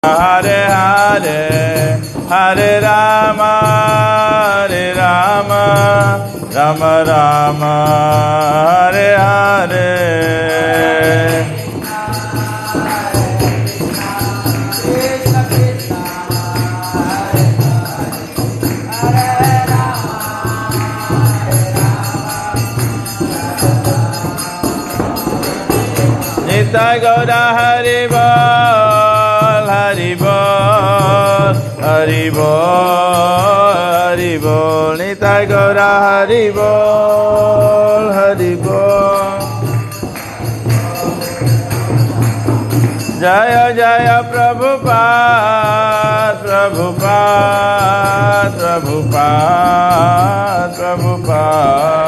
Hare Hare Hare Rama Rama Rama Hare Hare Nitai Gaura Hari Bol Hari Bol Hari Bol Hari Bol Nitai Gaura Hari Bol Hari Bol Jaya Jaya Prabhupada Prabhupada Prabhupada Prabhupada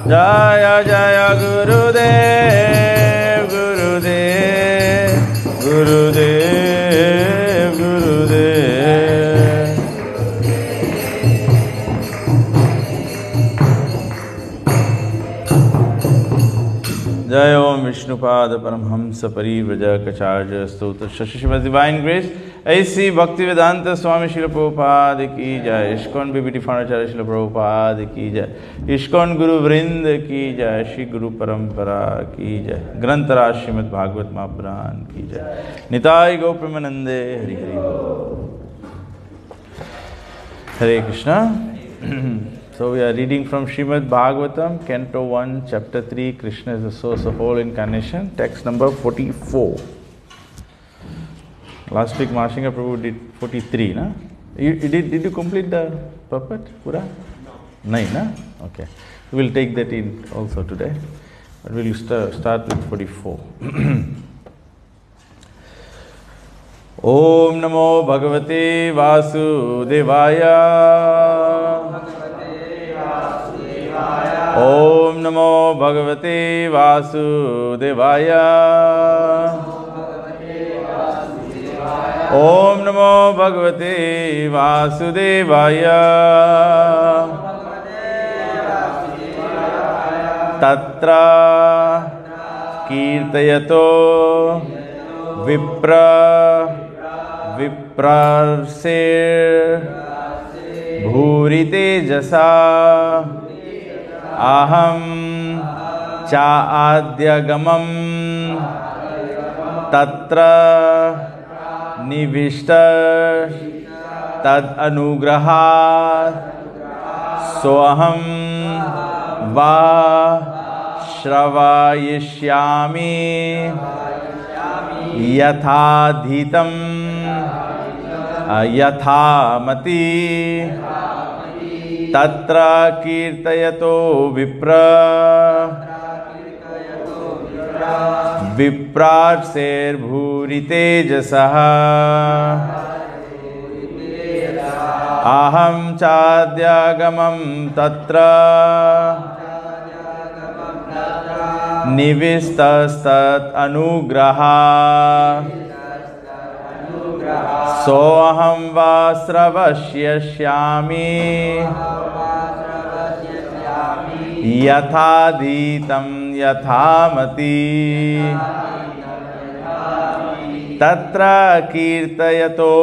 Jaya Jaya Gurudev Gurudev Gurudev Gurudev Jai Om Vishnupada Paramhamsa Parivrajakacarya Stottra Shashishima Divine Grace ऐसी भक्ति वेदांत स्वामी श्रील प्रभुपाद की जय। ISKCON BBT founder Srila Prabhupada की जय। ISKCON गुरु वृंद की जय। श्री गुरु परंपरा की जय। ग्रंथराज श्रीमद् भागवत महापुराण की जय। निताय गौ प्रेमानंदे हरि हरि बोल। हरे Krishna. So we are reading from Srimad Bhagavatam, Canto 1, Chapter 3, Krishna is the source of all incarnation, text number 44. Last week Mahasingha Prabhu did 43, na? Did you complete the puppet, Pura? No. Na? Okay. We will take that in also today. But we will start with 44. Om Namo Bhagavate Vasudevaya. Om Namo Bhagavate Vasudevaya. Om Namo Bhagavate Vasudevaya. Tatra Kirtayato Viprarsir Bhurite Jasa Aham Cha Adyagamam Tatra Nivishta Tad Anugrahat Soham Va Shravayishyami Yathadhitam Yathamati Tatra Kirtayato Viprarsir Bhurite Jasaha Aham Chadyagamam Tatra Nivistastat Anugraha Soham Vasravashyashyami Yathadhitam Yathamati Tatra Kirtayato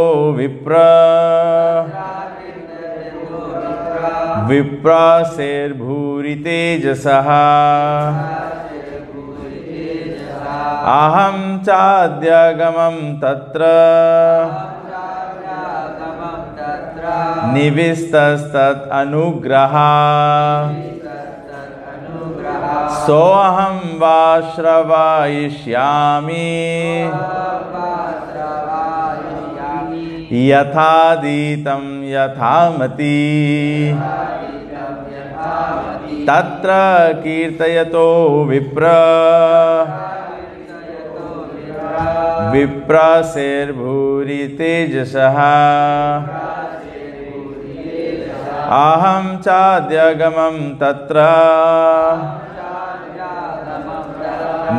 Viprasir Bhurite Jasaha Aham Chadyagamam Tatra Nivistastat Anugraha Soham Vashravayishyami Yathadhitam Yathamati Tatra Kirtayato Viprasir Bhurite Jasaha Aham Chadyagamam Tatra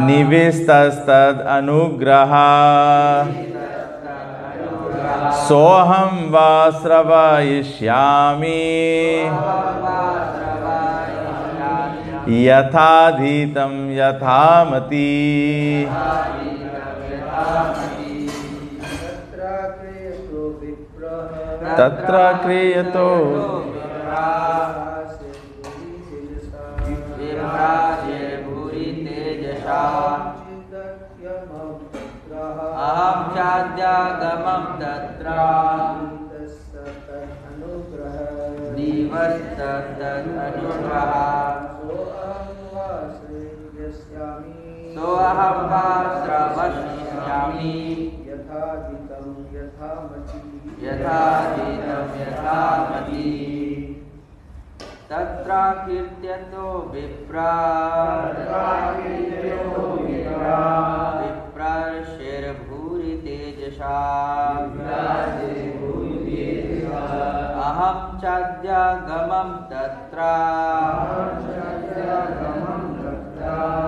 Nivistastat Anugraha Soham Vasravayishyami यथाधीतं यथामति तत्र क्रियतो अहं चाद्यागमं तत्र सोऽहं वा श्रवष्यामि यथाधीतं यथामति तत्र कीर्त्यतो विप्राशेर्भूरि तेजसा अहं चाद्यागमं तत्र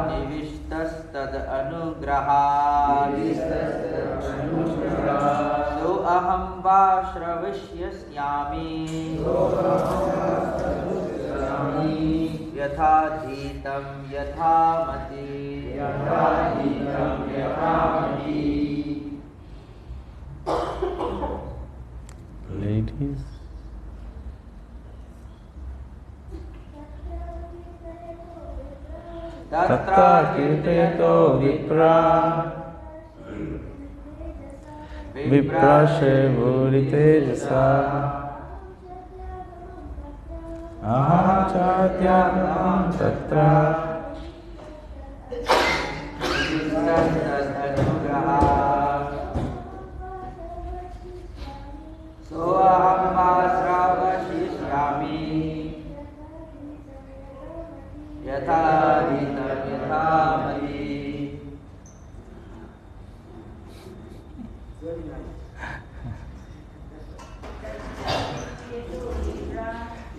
निविष्टस्तदनुग्रहात् सोऽहं वा श्रवष्यामि यथाधीतं यथामति Ladies. तत्र कीर्तयतो विप्राशेर्भूरि तेजसा अहं चाद्यागमं तत्र सोऽहं वा श्रावयिष्यामि यथाधीतं यथामति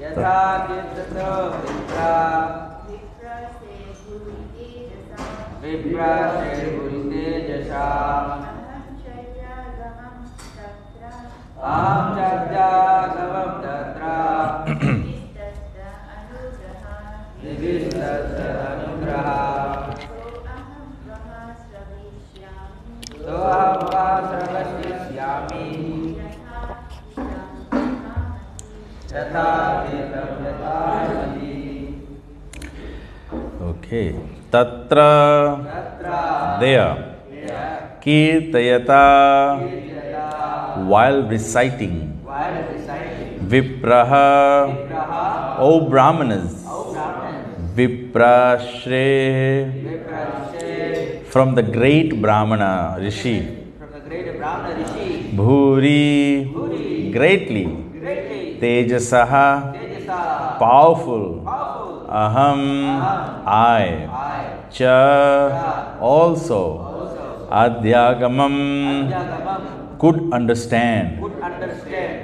यथा कीर्ततो विप्राशेर्भूरि तेजसा अहं चाद्यागमं तत्र निविष्टस्तदनुग्रहात् सोऽहं वा श्रवष्यामि यथाधीतं यथामति Okay. Tatra there Kirtayata while reciting Vipraha O Brahmanas Viprashre from the great Brahmana Rishi Bhuri greatly Tejasaha powerful Aham I Cha also Adhyagamam could understand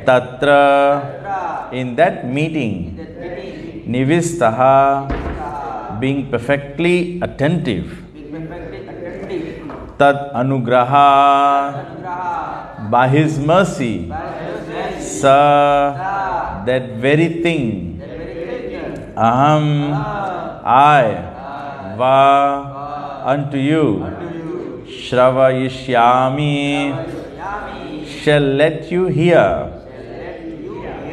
Tatra in that meeting Nivistaha being perfectly attentive Tad anugraha by his mercy Sa that very thing Aham I Va unto you Shravayishyami shall let you hear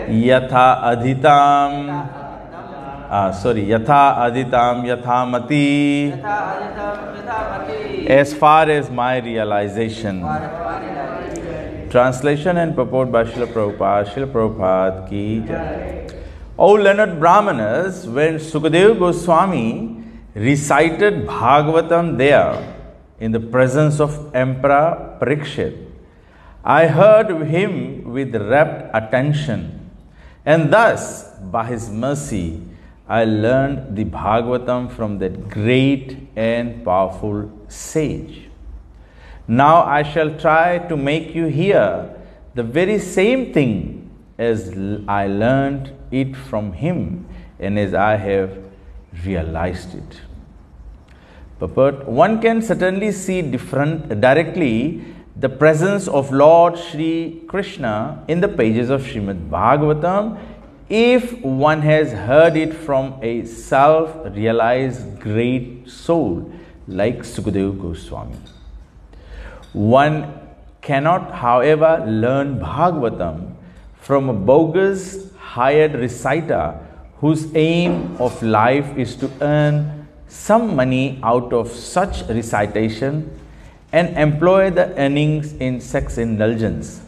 Yatha adhitam Yatha adhitam yathamati as far as my realization. Translation and purport by Srila Prabhupada. Srila Prabhupada ki jai. O learned Brahmanas, when Sukadeva Goswami recited Bhagavatam there in the presence of Emperor Parikshit, I heard him with rapt attention, and thus, by his mercy, I learned the Bhagavatam from that great and powerful sage. Now I shall try to make you hear the very same thing as I learned it from him and as I have realized it. Purport: one can certainly see directly the presence of Lord Shri Krishna in the pages of Srimad Bhagavatam if one has heard it from a self-realized great soul like Sukadeva Goswami. One cannot, however, learn Bhagavatam from a bogus hired reciter whose aim of life is to earn some money out of such recitation and employ the earnings in sex indulgence.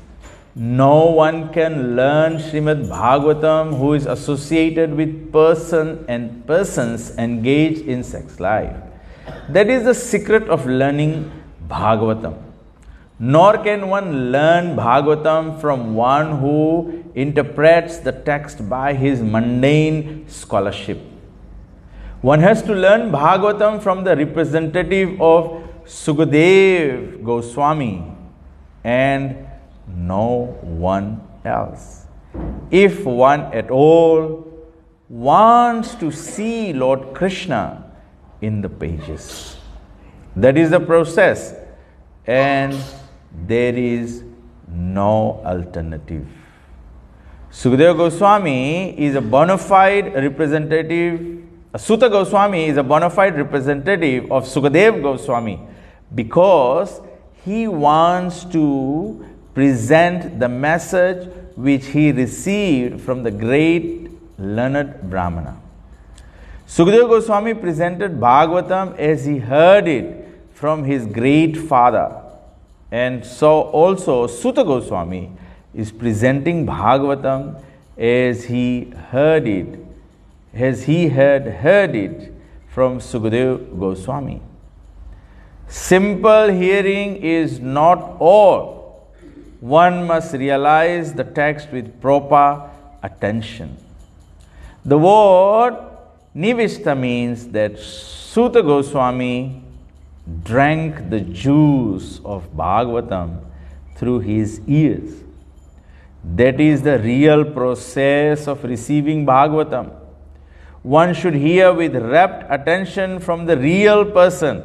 No one can learn Srimad Bhagavatam who is associated with persons engaged in sex life. That is the secret of learning Bhagavatam. Nor can one learn Bhagavatam from one who interprets the text by his mundane scholarship. One has to learn Bhagavatam from the representative of Sukadeva Goswami and no one else. If one at all wants to see Lord Krishna in the pages, that is the process, and there is no alternative. Sukadeva Goswami is a bona fide representative, Suta Goswami is a bona fide representative of Sukadeva Goswami because he wants to present the message which he received from the great learned Brahmana. Sukadeva Goswami presented Bhagavatam as he heard it from his great father, and so also Suta Goswami is presenting Bhagavatam as he heard it, as he had heard it from Sukadeva Goswami. Simple hearing is not all. One must realize the text with proper attention. The word Nivishta means that Suta Goswami drank the juice of Bhagavatam through his ears. That is the real process of receiving Bhagavatam. One should hear with rapt attention from the real person,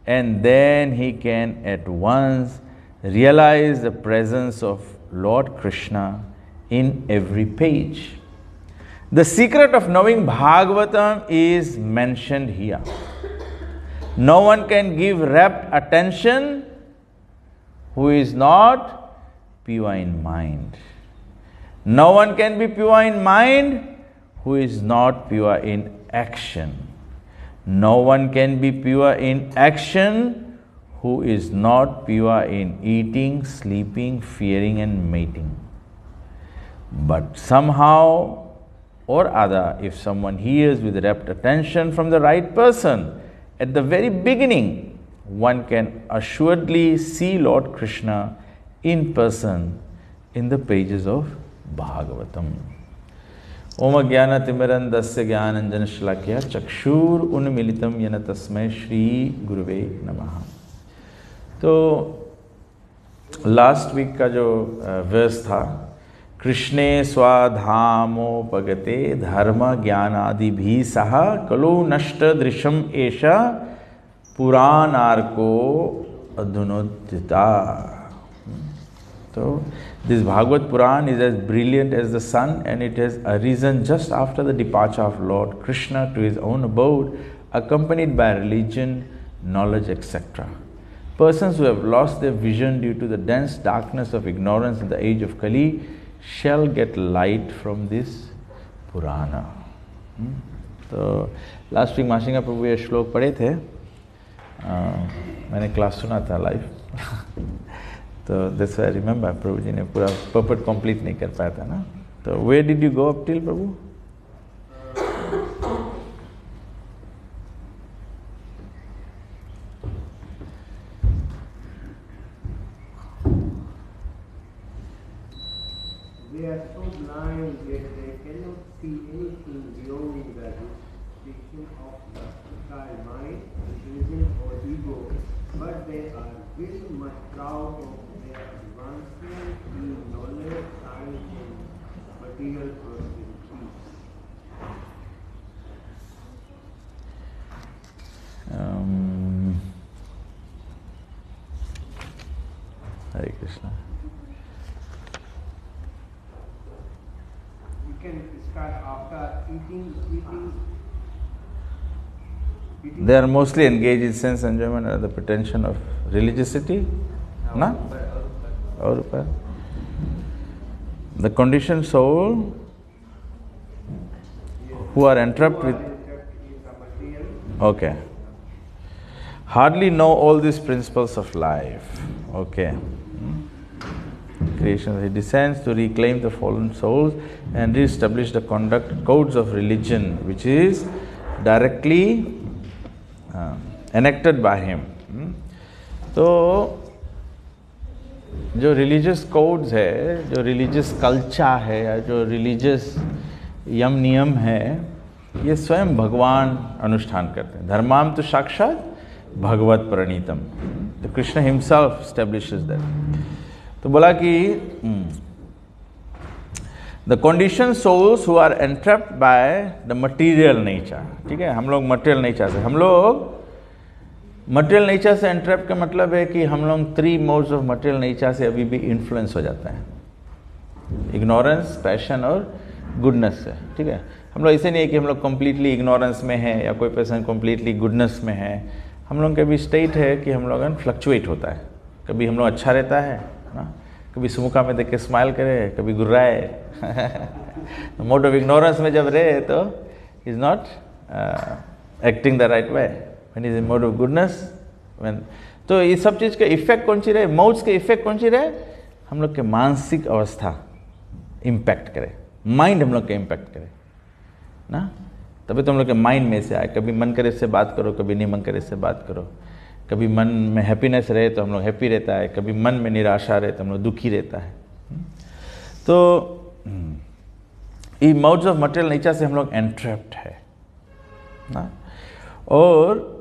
and then he can at once realize the presence of Lord Krishna in every page. The secret of knowing Bhagavatam is mentioned here. No one can give rapt attention who is not pure in mind. No one can be pure in mind who is not pure in action. No one can be pure in action who is not pure in eating, sleeping, fearing and mating. But somehow or other, if someone hears with rapt attention from the right person, at the very beginning, one can assuredly see Lord Krishna in person in the pages of Bhagavatam. Om Jnana Timirandasya Jnananjana Shalakya Chakshur Unmilitam Yena Tasmai Shri Guruve Namaha. तो last week का जो verse था, कृष्णे स्वाधामोपगते धर्म ज्ञानादि भी सह कलो नष्ट दृश्यम एषा पुराणार्को अधुनोदिता. So this Bhagavad Puran is as brilliant as the sun, and it has arisen just after the departure of Lord Krishna to his own abode, accompanied by religion, knowledge, etc. Persons who have lost their vision due to the dense darkness of ignorance in the age of Kali shall get light from this Purana. तो last week माशिंगा प्रभु ये श्लोक पढ़े थे, मैंने class सुना था live. तो that's why I remember प्रभु जी ने पूरा पर्पट कंप्लीट नहीं कर पाया था ना. तो where did you go up till Prabhu? They are so blind that they cannot see anything beyond the jurisdiction of the subtle mind, religion or ego, but they are very much proud of their advancement in knowledge, science and material prosperity. Hare Krishna. You can after eating They are mostly engaged in sense enjoyment and the pretension of religiosity. Na? Aur upar. The conditioned soul who are entrapped with. Okay. Hardly know all these principles of life. Okay. Creation. He descends to reclaim the fallen souls and re-establish the conduct codes of religion, which is directly enacted by him. तो जो religious codes है, जो religious culture है या जो religious यम नियम है, ये स्वयं भगवान अनुष्ठान करते हैं. धर्माम तो साक्षात भगवत प्रणीतम. तो कृष्ण हिमसेल्फ एस्टैब्लिशेस दैट. तो बोला कि the condition souls who are entrapped by the material nature. ठीक है, हम लोग मटेरियल नेचर से, हम लोग मटेरियल नेचर से एंट्रैप का मतलब है कि हम लोग 3 मोड्स ऑफ मटेरियल नेचर से अभी भी इन्फ्लुएंस हो जाता है. इग्नोरेंस, पैशन और गुडनेस से. ठीक है, हम लोग ऐसे नहीं है कि हम लोग कम्प्लीटली इग्नोरेंस में है या कोई पर्सन कम्प्लीटली गुडनेस में है. हम लोग का भी स्टेट है कि हम लोग फ्लक्चुएट होता है. कभी हम लोग अच्छा रहता है ना, कभी सुमुखा में देख के स्माइल करे, कभी गुर्राए. मोड ऑफ इग्नोरेंस में जब रहे तो is not acting the right way. When he is in mode of goodness, when तो ये सब चीज़ का इफेक्ट कौन सी रहे, मोड्स के इफेक्ट कौन सी रहे, हम लोग के मानसिक अवस्था इम्पैक्ट करे, माइंड हम लोग के इम्पैक्ट करे ना. तभी तो हम लोग के माइंड में से आए. कभी मन करे इससे बात करो, कभी नहीं मन करे इससे बात करो. कभी मन में हैप्पीनेस रहे तो हम लोग हैप्पी रहता है, कभी मन में निराशा रहे तो हम लोग दुखी रहता है. तो ये मोड्स ऑफ मटेरियल नेचर से हम लोग एंट्रैप्ड है ना. और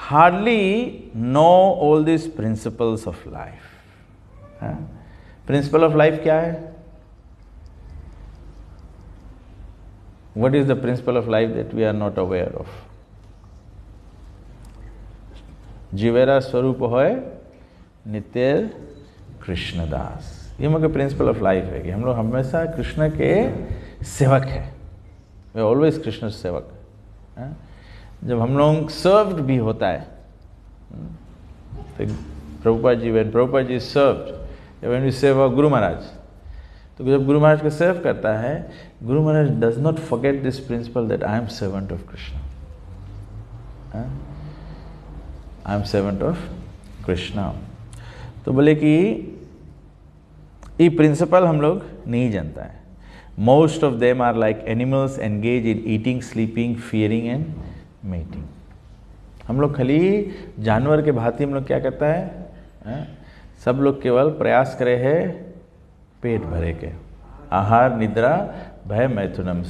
hardly know all these principles of life. Principle of life क्या है? What is the principle of life that we are not aware of? जीवेरा स्वरूप होय नित्य कृष्णदास. ये हम लोग का प्रिंसिपल ऑफ लाइफ है कि हम लोग हमेशा कृष्ण के सेवक है. वे ऑलवेज कृष्ण सेवक. जब हम लोग सर्व्ड भी होता है, तो Prabhupada ji, when Prabhupada ji served, when we serve Guru Maharaj, तो जब गुरु महाराज को सर्व करता है, Guru Maharaj does not forget this principle that I am servant of Krishna. I am servant of Krishna. तो बोले कि ये प्रिंसिपल हम लोग नहीं जानता है. Most of them are like animals engage in eating, sleeping, fearing and mating. हम लोग खाली जानवर के भांति हम लोग क्या करता है, सब लोग केवल प्रयास करे है पेट भरे के. आहार, निद्रा, भय, मैथुनम.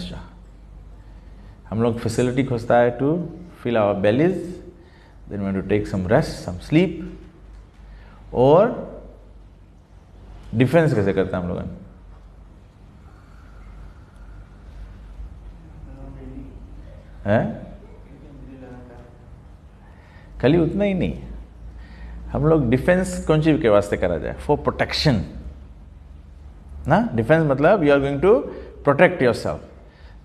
हम लोग फैसिलिटी खोजता है to fill our bellies, then we to take some rest, some sleep. और डिफेंस कैसे करता है हम लोग है? खाली उतना ही नहीं, हम लोग डिफेंस कौन सी के वास्ते करा जाए? फॉर प्रोटेक्शन ना. डिफेंस मतलब you are going to protect yourself.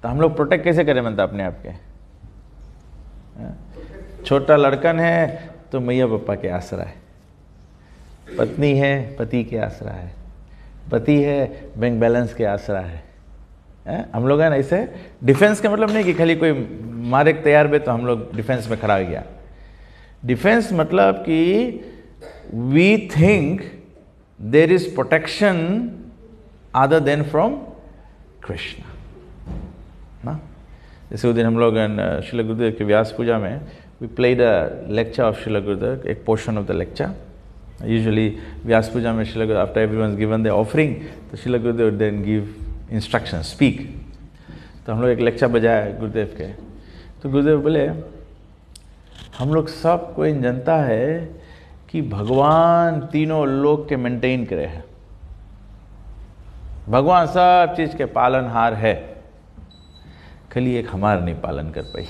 तो हम लोग प्रोटेक्ट कैसे करें मतलब अपने आप के? छोटा लड़कन है तो मैया पापा के आसरा है, पत्नी है पति के आसरा है, पति है बैंक बैलेंस के आसरा है. हम लोग है ना ऐसे. डिफेंस का मतलब नहीं कि खाली कोई मारे तैयार बे तो हम लोग डिफेंस में खड़ा हो गया. डिफेंस मतलब कि we think there is protection other than from Krishna ना. जैसे उस दिन हम लोग श्रील गुरुदेव के व्यास पूजा में we played a lecture of Srila Gurudev, एक portion of the lecture. Usually Vyasa Puja में Srila Gurudev after everyone given the offering, तो श्रील गुरुदेव देन गिव इंस्ट्रक्शन, स्पीक. तो हम लोग एक लेक्चर बजाया गुरुदेव के. तो गुरुदेव बोले हम लोग सब कोई जानता है कि भगवान तीनों लोक के मेंटेन करे हैं, भगवान सब चीज के पालनहार है, खाली एक हमारा नहीं पालन कर पाई,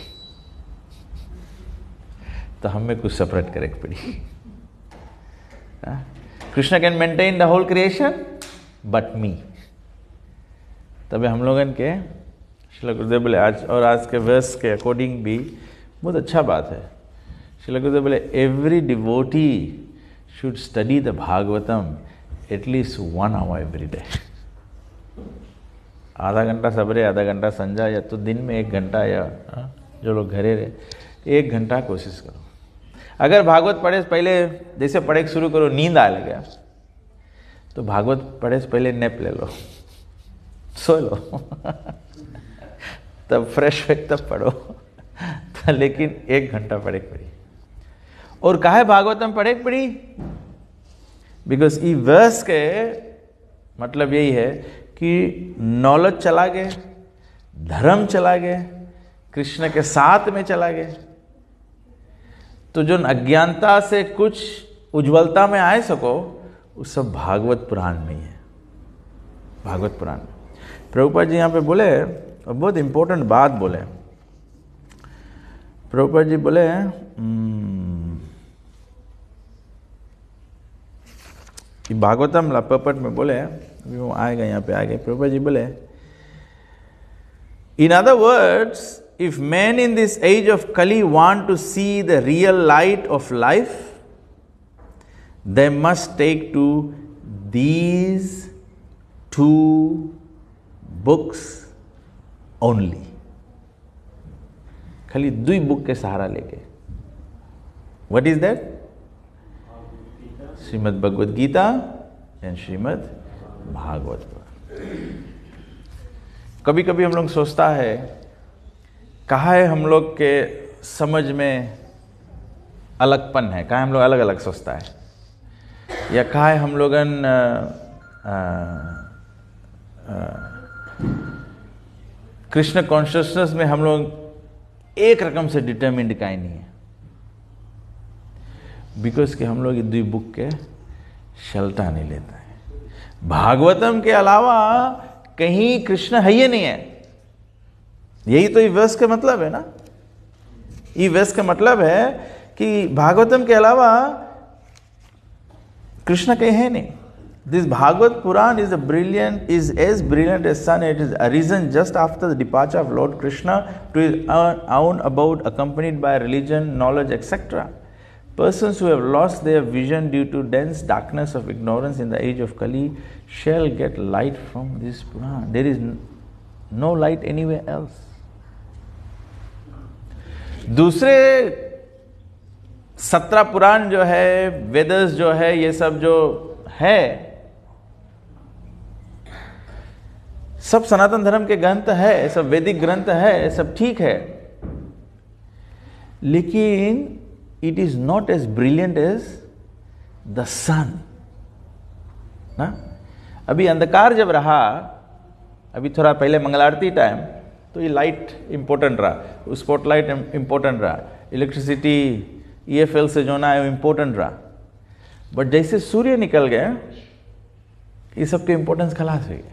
तो हमें कुछ सेपरेट करे पड़ी. Krishna can maintain the whole creation but me. तभी हम लोगन के श्रील गुरुदेव बोले आज के वर्स के अकॉर्डिंग भी बहुत अच्छा बात है। श्रील गुरुदेव बोले every devotee should study the Bhagavatam at least 1 hour every day. आधा घंटा सवेरे, आधा घंटा संध्या, या तो दिन में 1 घंटा, या जो लोग घरे रहे 1 घंटा कोशिश करो। अगर भागवत पढ़े पहले जैसे पढ़े शुरू करो नींद आने लगे तो भागवत पढ़े से पहले नैप ले लो, सो लो तब फ्रेश हो तब पढ़ो तो लेकिन 1 घंटा पढ़े पड़ी। और काहे भागवतम पढ़े पड़ी? बिकॉज ई वर्स के मतलब यही है कि नॉलेज चला गए, धर्म चला गए, कृष्ण के साथ में चला गए, तो जो अज्ञानता से कुछ उज्ज्वलता में आए सको वो सब भागवत पुराण में ही है। भागवत पुराण में प्रभुपाद जी यहाँ पे बोले और बहुत इंपॉर्टेंट बात बोले। प्रभुपाद जी बोले कि भागवतम लपपट में बोले, अभी वो आएगा यहाँ पे आएगा, प्रभुपाद जी बोले इन other words if men in this age of Kali want to see the real light of life, they must take to these 2 books only. खाली 2 बुक के सहारा लेके। What is that? Shrimad Bhagavad Gita and Shrimad Bhagavat. कभी कभी हम लोग सोचता है कहाँ है हम लोग के समझ में अलगपन है, कहाँ हम लोग अलग अलग सोचता है, या कहाँ है हम लोगन कृष्ण कॉन्शियसनेस में हम लोग एक रकम से डिटर्मिन्ड काहे नहीं है। बिकॉज कि हम लोग ये 2 बुक के शलटा नहीं लेता है। भागवतम के अलावा कहीं कृष्ण है ही नहीं है। यही तो ईवर्स का मतलब है ना। ईवर्स का मतलब है कि भागवतम के अलावा कृष्ण कहीं है नहीं। This Bhagavat Purana is as brilliant as sun. It is arisen just after the departure of Lord Krishna to his own abode, accompanied by religion, knowledge, etc. Persons who have lost their vision due to dense darkness of ignorance in the age of Kali shall get light from this Puran. There is no light anywhere else. दूसरे 17 पुराण जो है, वेदस जो है, ये सब जो है सब सनातन धर्म के ग्रंथ है, सब वैदिक ग्रंथ है, सब ठीक है, लेकिन it is not as brilliant as the sun ना। अभी अंधकार जब रहा, अभी थोड़ा पहले मंगल आरती टाइम, तो ये लाइट इंपॉर्टेंट रहा, स्पॉटलाइट इंपॉर्टेंट रहा, इलेक्ट्रिसिटी EFL से जो ना है इंपॉर्टेंट रहा। बट जैसे सूर्य निकल गए ये सब के इंपॉर्टेंस खलास हो गया।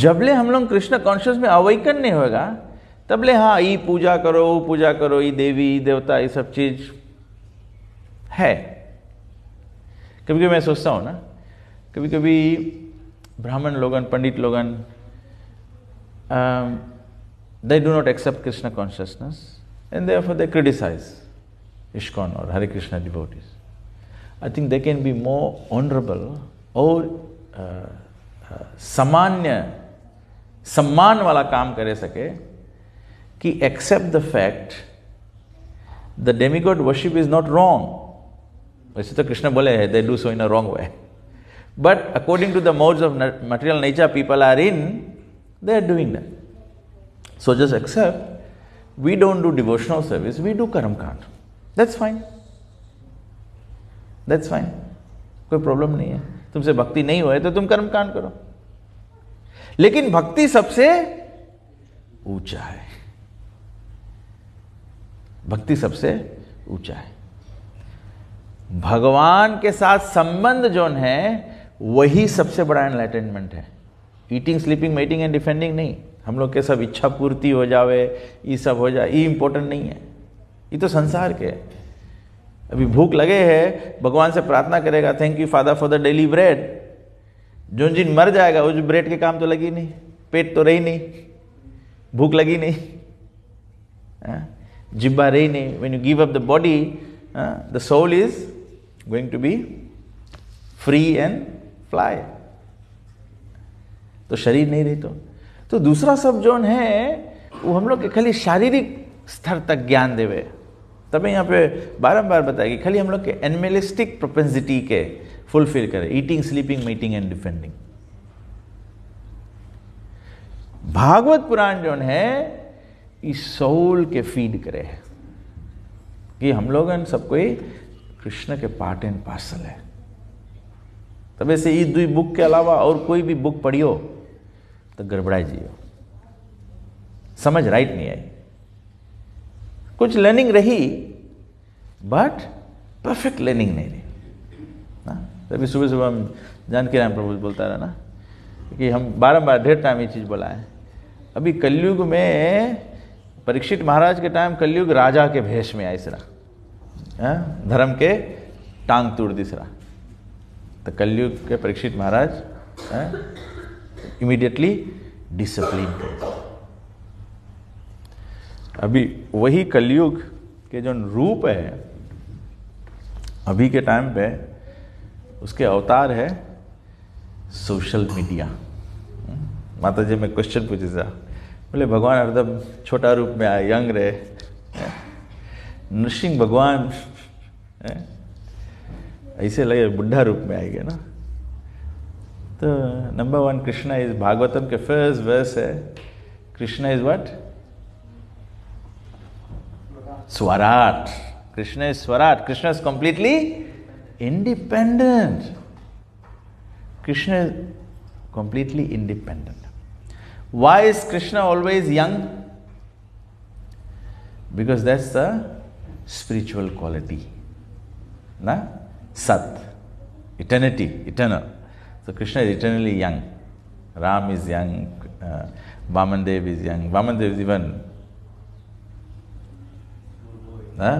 जबले हम लोग कृष्ण कॉन्शियस में अवेकन नहीं होगा तबले हाँ ये पूजा करो, वो पूजा करो, ये देवी देवता, ये सब चीज है। कभी कभी मैं सोचता हूँ ना, कभी कभी ब्राह्मण लोगन, पंडित लोगन, they do not accept Krishna consciousness and therefore they criticize ISKCON or Hare Krishna devotees. I think they can be more honorable और सामान्य सम्मान वाला काम करे सके कि accept the fact the demigod worship is not wrong. वैसे तो कृष्ण बोले हैं they do so in a wrong way, but according to the modes of material nature people are in, they are doing that. So just accept, we don't do devotional service, we do karma kand. That's fine. That's fine. कोई problem नहीं है। तुमसे भक्ति नहीं हुए तो तुम कर्म कांड करो, लेकिन भक्ति सबसे ऊंचा है। भक्ति सबसे ऊंचा है। भगवान के साथ संबंध जो है वही सबसे बड़ा एनलाइटनमेंट है। Eating, sleeping, mating and defending नहीं। हम लोग के सब इच्छा पूर्ति हो जावे, ये सब हो जाए, ये इंपॉर्टेंट नहीं है। ये तो संसार के। अभी भूख लगे है, भगवान से प्रार्थना करेगा, thank you father for the daily bread. जो जिन मर जाएगा उस ब्रेड के काम तो लगी नहीं, पेट तो रही नहीं, भूख लगी नहीं, जिब्बा रही नहीं. When you give up the body, the soul is going to be free and fly. तो शरीर नहीं रही तो दूसरा सब जोन है वो हम लोग के खाली शारीरिक स्तर तक ज्ञान देवे. तभी यहाँ पे बारंबार बताएगी खाली हम लोग के एनिमलिस्टिक प्रोपेंसिटी के फुलफिल करे, eating, sleeping, mating and defending. Bhagavata Purana जो है इस सोल के फीड करे है कि हम लोग सब कोई कृष्ण के पार्ट एंड पार्सल है. तब से ये दुई बुक के अलावा और कोई भी बुक पढ़ियो तो गड़बड़ाई जियो, समझ राइट नहीं आई. कुछ लर्निंग रही बट परफेक्ट लर्निंग नहीं रही ना. तभी सुबह सुबह हम जानकी राम प्रभु बोलता रहा ना कि हम बारंबार ढेर टाइम ये चीज़ बोला है. अभी कलयुग में परीक्षित महाराज के टाइम कलयुग राजा के भेष में आइसरा, धर्म के टांग तोड़ दिसरा. तो कलयुग के परीक्षित महाराज इमीडिएटली डिसिप्लिन कर. अभी वही कलयुग के जो रूप है अभी के टाइम पे, उसके अवतार है सोशल मीडिया. माता जी में क्वेश्चन पूछे था, बोले भगवान हरदम छोटा रूप में आए, यंग रहे, नृसिंह भगवान ऐसे लगे बुढ़ा रूप में आएंगे ना. तो नंबर 1 कृष्णा इज, भागवतम के फर्स्ट वर्स है, कृष्णा इज व्हाट? स्वराट. कृष्णा इज स्वराट. Krishna is completely independent. Krishna is completely independent. Why is Krishna always young? Because that's the spiritual quality. Na? Sat. Eternity. Eternal. So Krishna is eternally young. Ram is young. Vamandev is young. Vamandev is even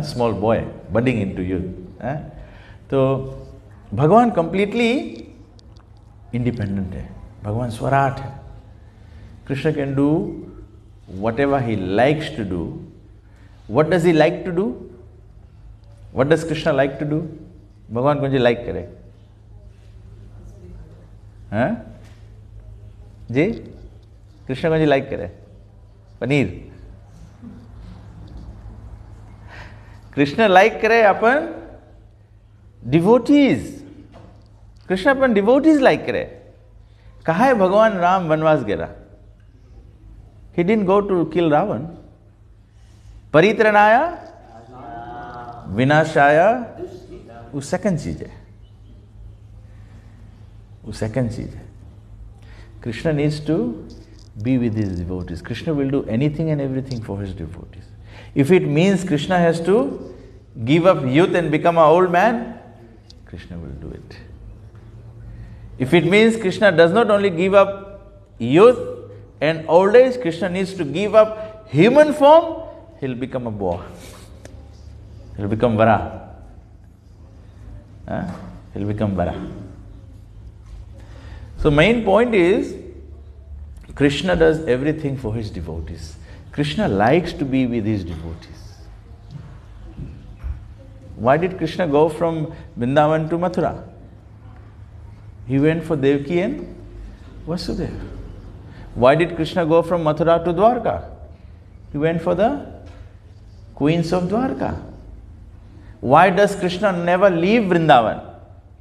small boy, budding into youth. तो भगवान completely independent है. भगवान स्वराट है. Krishna can do whatever he likes to do. What does he like to do? What does Krishna like to do? भगवान कौन जी like करे? हाँ जी, कृष्ण कौन जी लाइक करे? पनीर. कृष्ण लाइक करे अपन डिवोटीज. कृष्ण अपन डिवोटीज लाइक करे. कहा है भगवान राम वनवास गिरा? He didn't go to kill Ravana. परित्रणाय विनाशाय, वो सेकंड चीज है. वो सेकंड चीज है. Krishna needs to be with his devotees. Krishna will do anything and everything for his devotees. If it means Krishna has to give up youth and become an old man, Krishna will do it. If it means Krishna does not only give up youth and old age, Krishna needs to give up human form, he'll become a boar. He'll become Vara. He'll become Vara. So main point is, Krishna does everything for his devotees. Krishna likes to be with his devotees. Why did Krishna go from Vrindavan to Mathura? He went for Devaki and Vasudeva. Why did Krishna go from Mathura to Dwarka? He went for the queens of Dwarka. Why does Krishna never leave Vrindavan?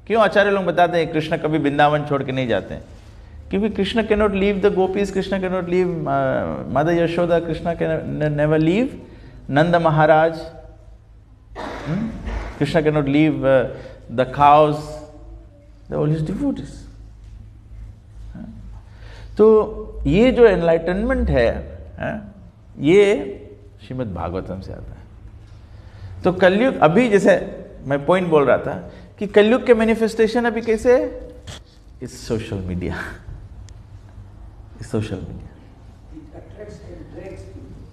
क्यों आचार्य लोग बताते हैं कृष्ण कभी वृंदावन छोड़ के नहीं जाते हैं? क्योंकि Krishna can not leave the gopis, Krishna can not leave mother Yashoda, Krishna can never leave Nanda Maharaj, Krishna can not leave the cows, the all his devotees. तो ये जो एनलाइटनमेंट है ये श्रीमद् भागवतम से आता है. तो कलयुग अभी, जैसे मैं पॉइंट बोल रहा था कि कलयुग के मैनिफेस्टेशन अभी कैसे है? It's social media. Social media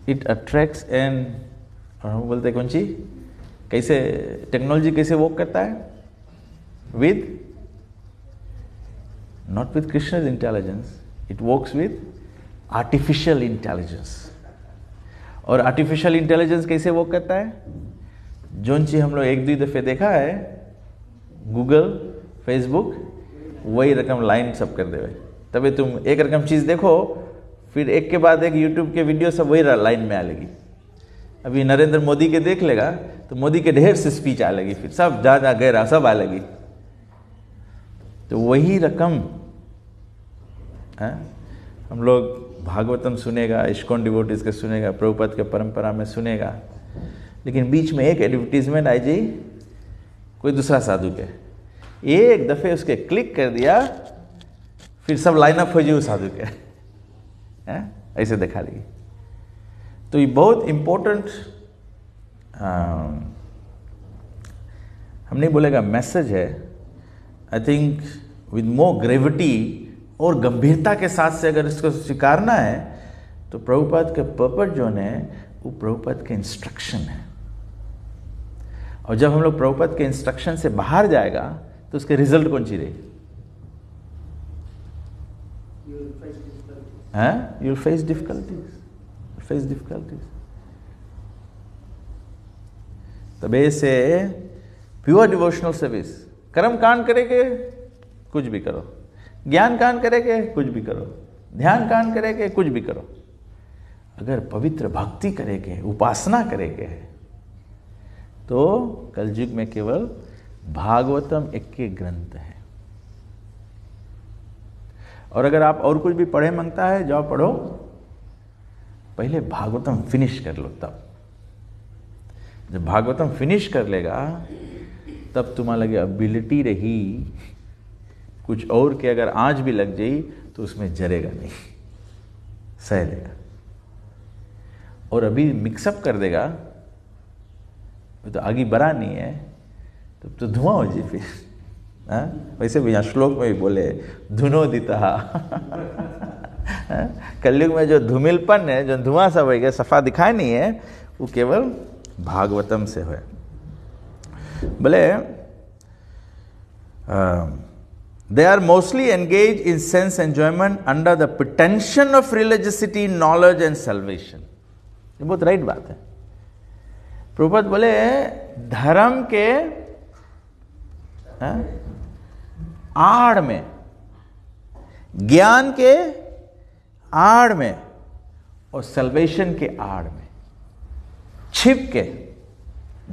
it attracts and, और हम बोलते हैं कौन सी, कैसे टेक्नोलॉजी कैसे वर्क करता है? With, not with Krishna's intelligence, it works with artificial intelligence. और आर्टिफिशियल इंटेलिजेंस कैसे वर्क करता है? जोन चीज हम लोग एक दो दफे देखा है गूगल फेसबुक, वही रकम लाइन सब कर देवे। तभी तुम एक रकम चीज देखो, फिर एक के बाद एक यूट्यूब के वीडियो सब वही लाइन में आ लेगी। अभी नरेंद्र मोदी के देख लेगा तो मोदी के ढेर से स्पीच आ लगी, फिर सब जा जा गहरा सब आ लगी। तो वही रकम है। हम लोग भागवतम सुनेगा, इस्कॉन डिवोटीज के सुनेगा, प्रभुपाद के परंपरा में सुनेगा, लेकिन बीच में एक एडवर्टीजमेंट आई जी कोई दूसरा साधु के, एक दफे उसके क्लिक कर दिया, फिर सब लाइनअप हो जी उस साधु के, ऐसे दिखा देगी। तो ये बहुत इंपॉर्टेंट, हम नहीं बोलेगा मैसेज है। I think with more gravity और गंभीरता के साथ से अगर इसको स्वीकारना है तो प्रभुपाद के पर्पस जो है वो प्रभुपाद के इंस्ट्रक्शन है। और जब हम लोग प्रभुपाद के इंस्ट्रक्शन से बाहर जाएगा तो उसके रिजल्ट कौन सी रही? You'll face difficulties. तबे से प्योर डिवोशनल सर्विस, कर्म कांड करेंगे कुछ भी करो, ज्ञान कांड करेंगे कुछ भी करो, ध्यान कांड करेंगे कुछ भी करो, अगर पवित्र भक्ति करेंगे, उपासना करेंगे, तो कलयुग में केवल भागवतम एक के ग्रंथ है। और अगर आप और कुछ भी पढ़े मांगता है, जाओ पढ़ो, पहले भागवतम फिनिश कर लो। तब जब भागवतम फिनिश कर लेगा तब तुम्हारा लगे एबिलिटी रही कुछ और के, अगर आँच भी लग जाई तो उसमें जरेगा नहीं, सह लेगा। और अभी मिक्सअप कर देगा तो आगे बढ़ा नहीं है, तब तो धुआं हो जी फिर। वैसे भी यहाँ श्लोक में भी बोले धुनो दिता। कलयुग में जो धूमिलपन है, जो धुआं सब हो गया, सफा दिखाई नहीं है, वो केवल भागवतम से है। बोले they are mostly engaged in sense enjoyment under the pretension of religiosity, knowledge and salvation। ये बहुत राइट बात है। प्रभुपाद बोले धर्म के आड़ में, ज्ञान के आड़ में और सल्वेशन के आड़ में छिप के,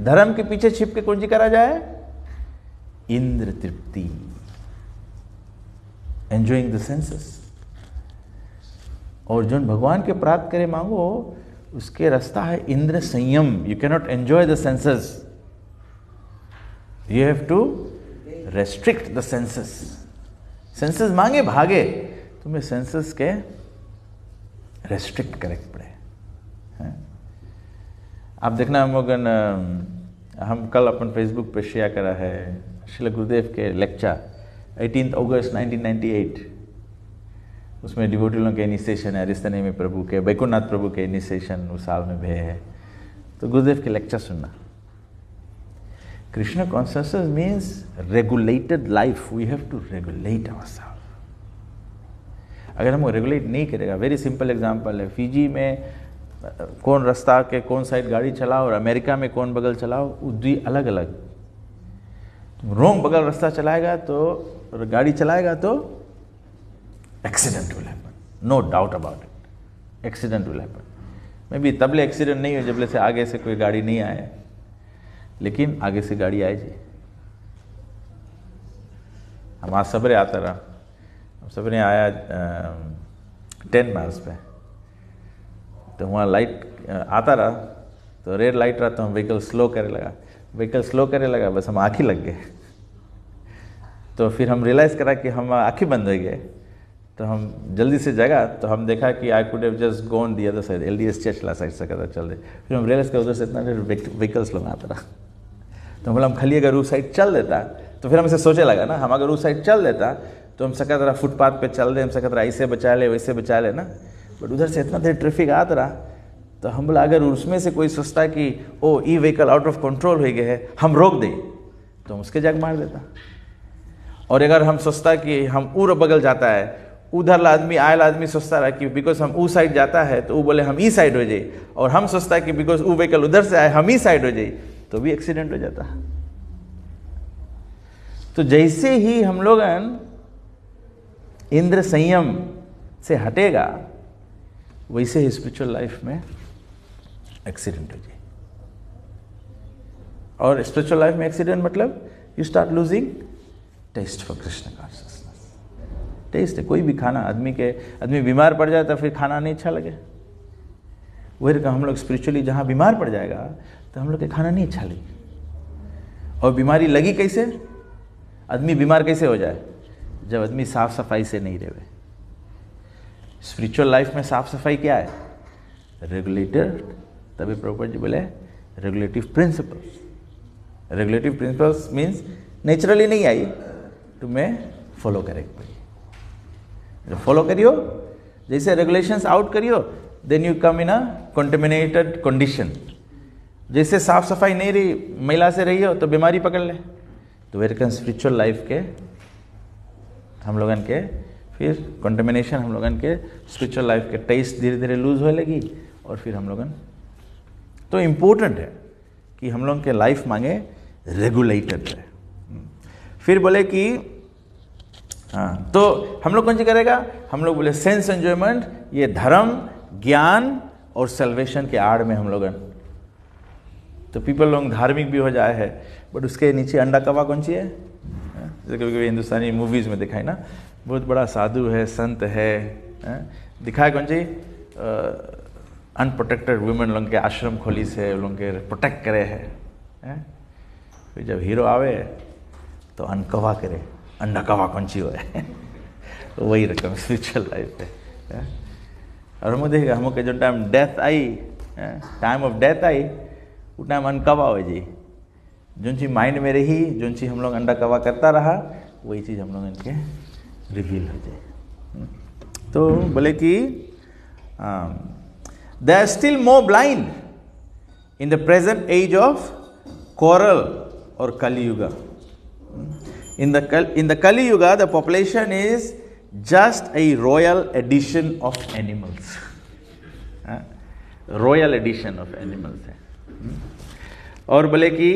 धर्म के पीछे छिप के कौन सी करा जाए? इंद्र तृप्ति, एंजॉइंग द सेंसेस। और जो भगवान के प्राप्त करे मांगो, उसके रास्ता है इंद्र संयम। You can not enjoy the senses, you have to restrict the senses. Senses मांगे भागे, तुम्हें सेंसेस के रेस्ट्रिक्ट करे पड़े। आप देखना हम कल अपन फेसबुक पे शेयर करा है श्रील गुरुदेव के लेक्चर 18 अगस्त 1998। उसमें डिवोटीलों के इनिशिएशन है, रिश्तने में प्रभु के, बैकुंठनाथ प्रभु के इनिशिएशन उस साल में भे है। तो गुरुदेव के लेक्चर सुनना। Krishna consciousness means regulated life. We have to regulate ourselves. अगर हम रेगुलेट नहीं करेगा, वेरी सिंपल एग्जांपल है, फिजी में कौन रास्ता के कौन साइड गाड़ी चलाओ और अमेरिका में कौन बगल चलाओ, वो दो अलग अलग। रोंग बगल रास्ता चलाएगा तो गाड़ी चलाएगा तो accident will happen, no doubt about it, accident will happen. Maybe तबले एक्सीडेंट नहीं हो जबले से आगे से कोई गाड़ी नहीं आए, लेकिन आगे से गाड़ी आए जी। हम आज सबरे आता रहा, हम सबरे आया 10 माइल्स पे, तो वहाँ लाइट आता रहा, तो रेड लाइट रहा, तो हम व्हीकल स्लो करे लगा, बस हम आँख ही लग गए। तो फिर हम रियलाइज़ करा कि हम आँखें बंद हो गए, तो हम जल्दी से जगा, तो हम देखा कि I could have just gone the other side, LDS church ला साइड से कदा चल दे। फिर हम रियलाइज़ कर उधर से इतना देर व्हीकल स्लो में आता रहा। तो बोला हम खाली अगर उस साइड चल देता, तो फिर हम इसे सोचे लगा ना, हम अगर उस साइड चल देता तो हम सकत रहा फुटपाथ पे चल दे, हम सकत रहा ऐसे बचा ले वैसे बचा ले ना, बट उधर से इतना देर ट्रैफिक आता रहा। तो हम बोला अगर उसमें से कोई सोचता है कि ओ e vehicle out of control हो गया है, हम रोक दें, तो हम उसके जग मार देता। और अगर हम सोचता कि हम उर बगल जाता है, उधर आदमी आयल आदमी सोचता रहा कि बिकॉज हम ऊ साइड जाता है तो वो बोले हम ई साइड हो जाए, और हम सोचता है कि बिकॉज ऊ व्हीकल उधर से आए हम ई साइड हो जाए, तो भी एक्सीडेंट हो जाता। तो जैसे ही हम लोग इंद्र संयम से हटेगा, वैसे ही स्पिरिचुअल लाइफ में एक्सीडेंट हो जाए। और स्पिरिचुअल लाइफ में एक्सीडेंट मतलब you start losing taste for Krishna consciousness. Taste है, कोई भी खाना आदमी बीमार पड़ जाए तो फिर खाना नहीं अच्छा लगे। वही रकम हम लोग स्पिरिचुअली जहाँ बीमार पड़ जाएगा तो हम लोग के खाना नहीं अच्छा लगे। और बीमारी लगी कैसे? आदमी बीमार कैसे हो जाए? जब आदमी साफ सफाई से नहीं रहे। स्पिरिचुअल लाइफ में साफ सफाई क्या है? रेगुलेटर। तभी प्रभुपाद जी बोले regulative principles. Regulative principles means naturally नहीं आई, तुम्हें फॉलो करे पड़ेगी। फॉलो करियो, जैसे रेगुलेशंस आउट करियो, then you come in a contaminated condition. जैसे साफ सफाई नहीं रही, मैला से रही हो तो बीमारी पकड़ ले। तो वेरकन स्पिरिचुअल लाइफ के हम लोगन के फिर कंटेमिनेशन, हम लोगन के स्पिरिचुअल लाइफ के टेस्ट धीरे धीरे लूज होने लगी। और फिर हम लोगन तो इम्पोर्टेंट है कि हम लोग के लाइफ मांगे रेगुलेटेड है। फिर बोले कि हाँ, तो हम लोग कौन सी करेगा? हम लोग बोले सेंस एंजॉयमेंट, ये धर्म, ज्ञान और सेल्वेशन के आड़ में हम लोग। तो पीपल लोग धार्मिक भी हो जाए है, बट उसके नीचे अंडा कवा कौन सी है? जैसे कभी कभी हिंदुस्तानी मूवीज में दिखाई ना, बहुत बड़ा साधु है, संत है, दिखाए कौन सी अनप्रोटेक्टेड वुमेन लोग के आश्रम खोली से लोग के प्रोटेक्ट करे है। फिर जब हीरो आवे तो अनकवा करे, अंडा कवा कौन सी हो है। तो वही रकम स्पिरिचुअल लाइफ है। और हम देखेगा हम के जो time death I, time of death आई, वो टाइम अनकवा हो जी। जो चीज़ माइंड में रही, जो चीज़ हम लोग अंडा कवा करता रहा, वही चीज़ हम लोग इनके रिवील हो जाए। तो बोले कि they are still more blind in the present age of कोरल और Kaliyuga. In the Kali Yuga, the population is just a royal addition of animals. Royal addition of animals है। और बोले कि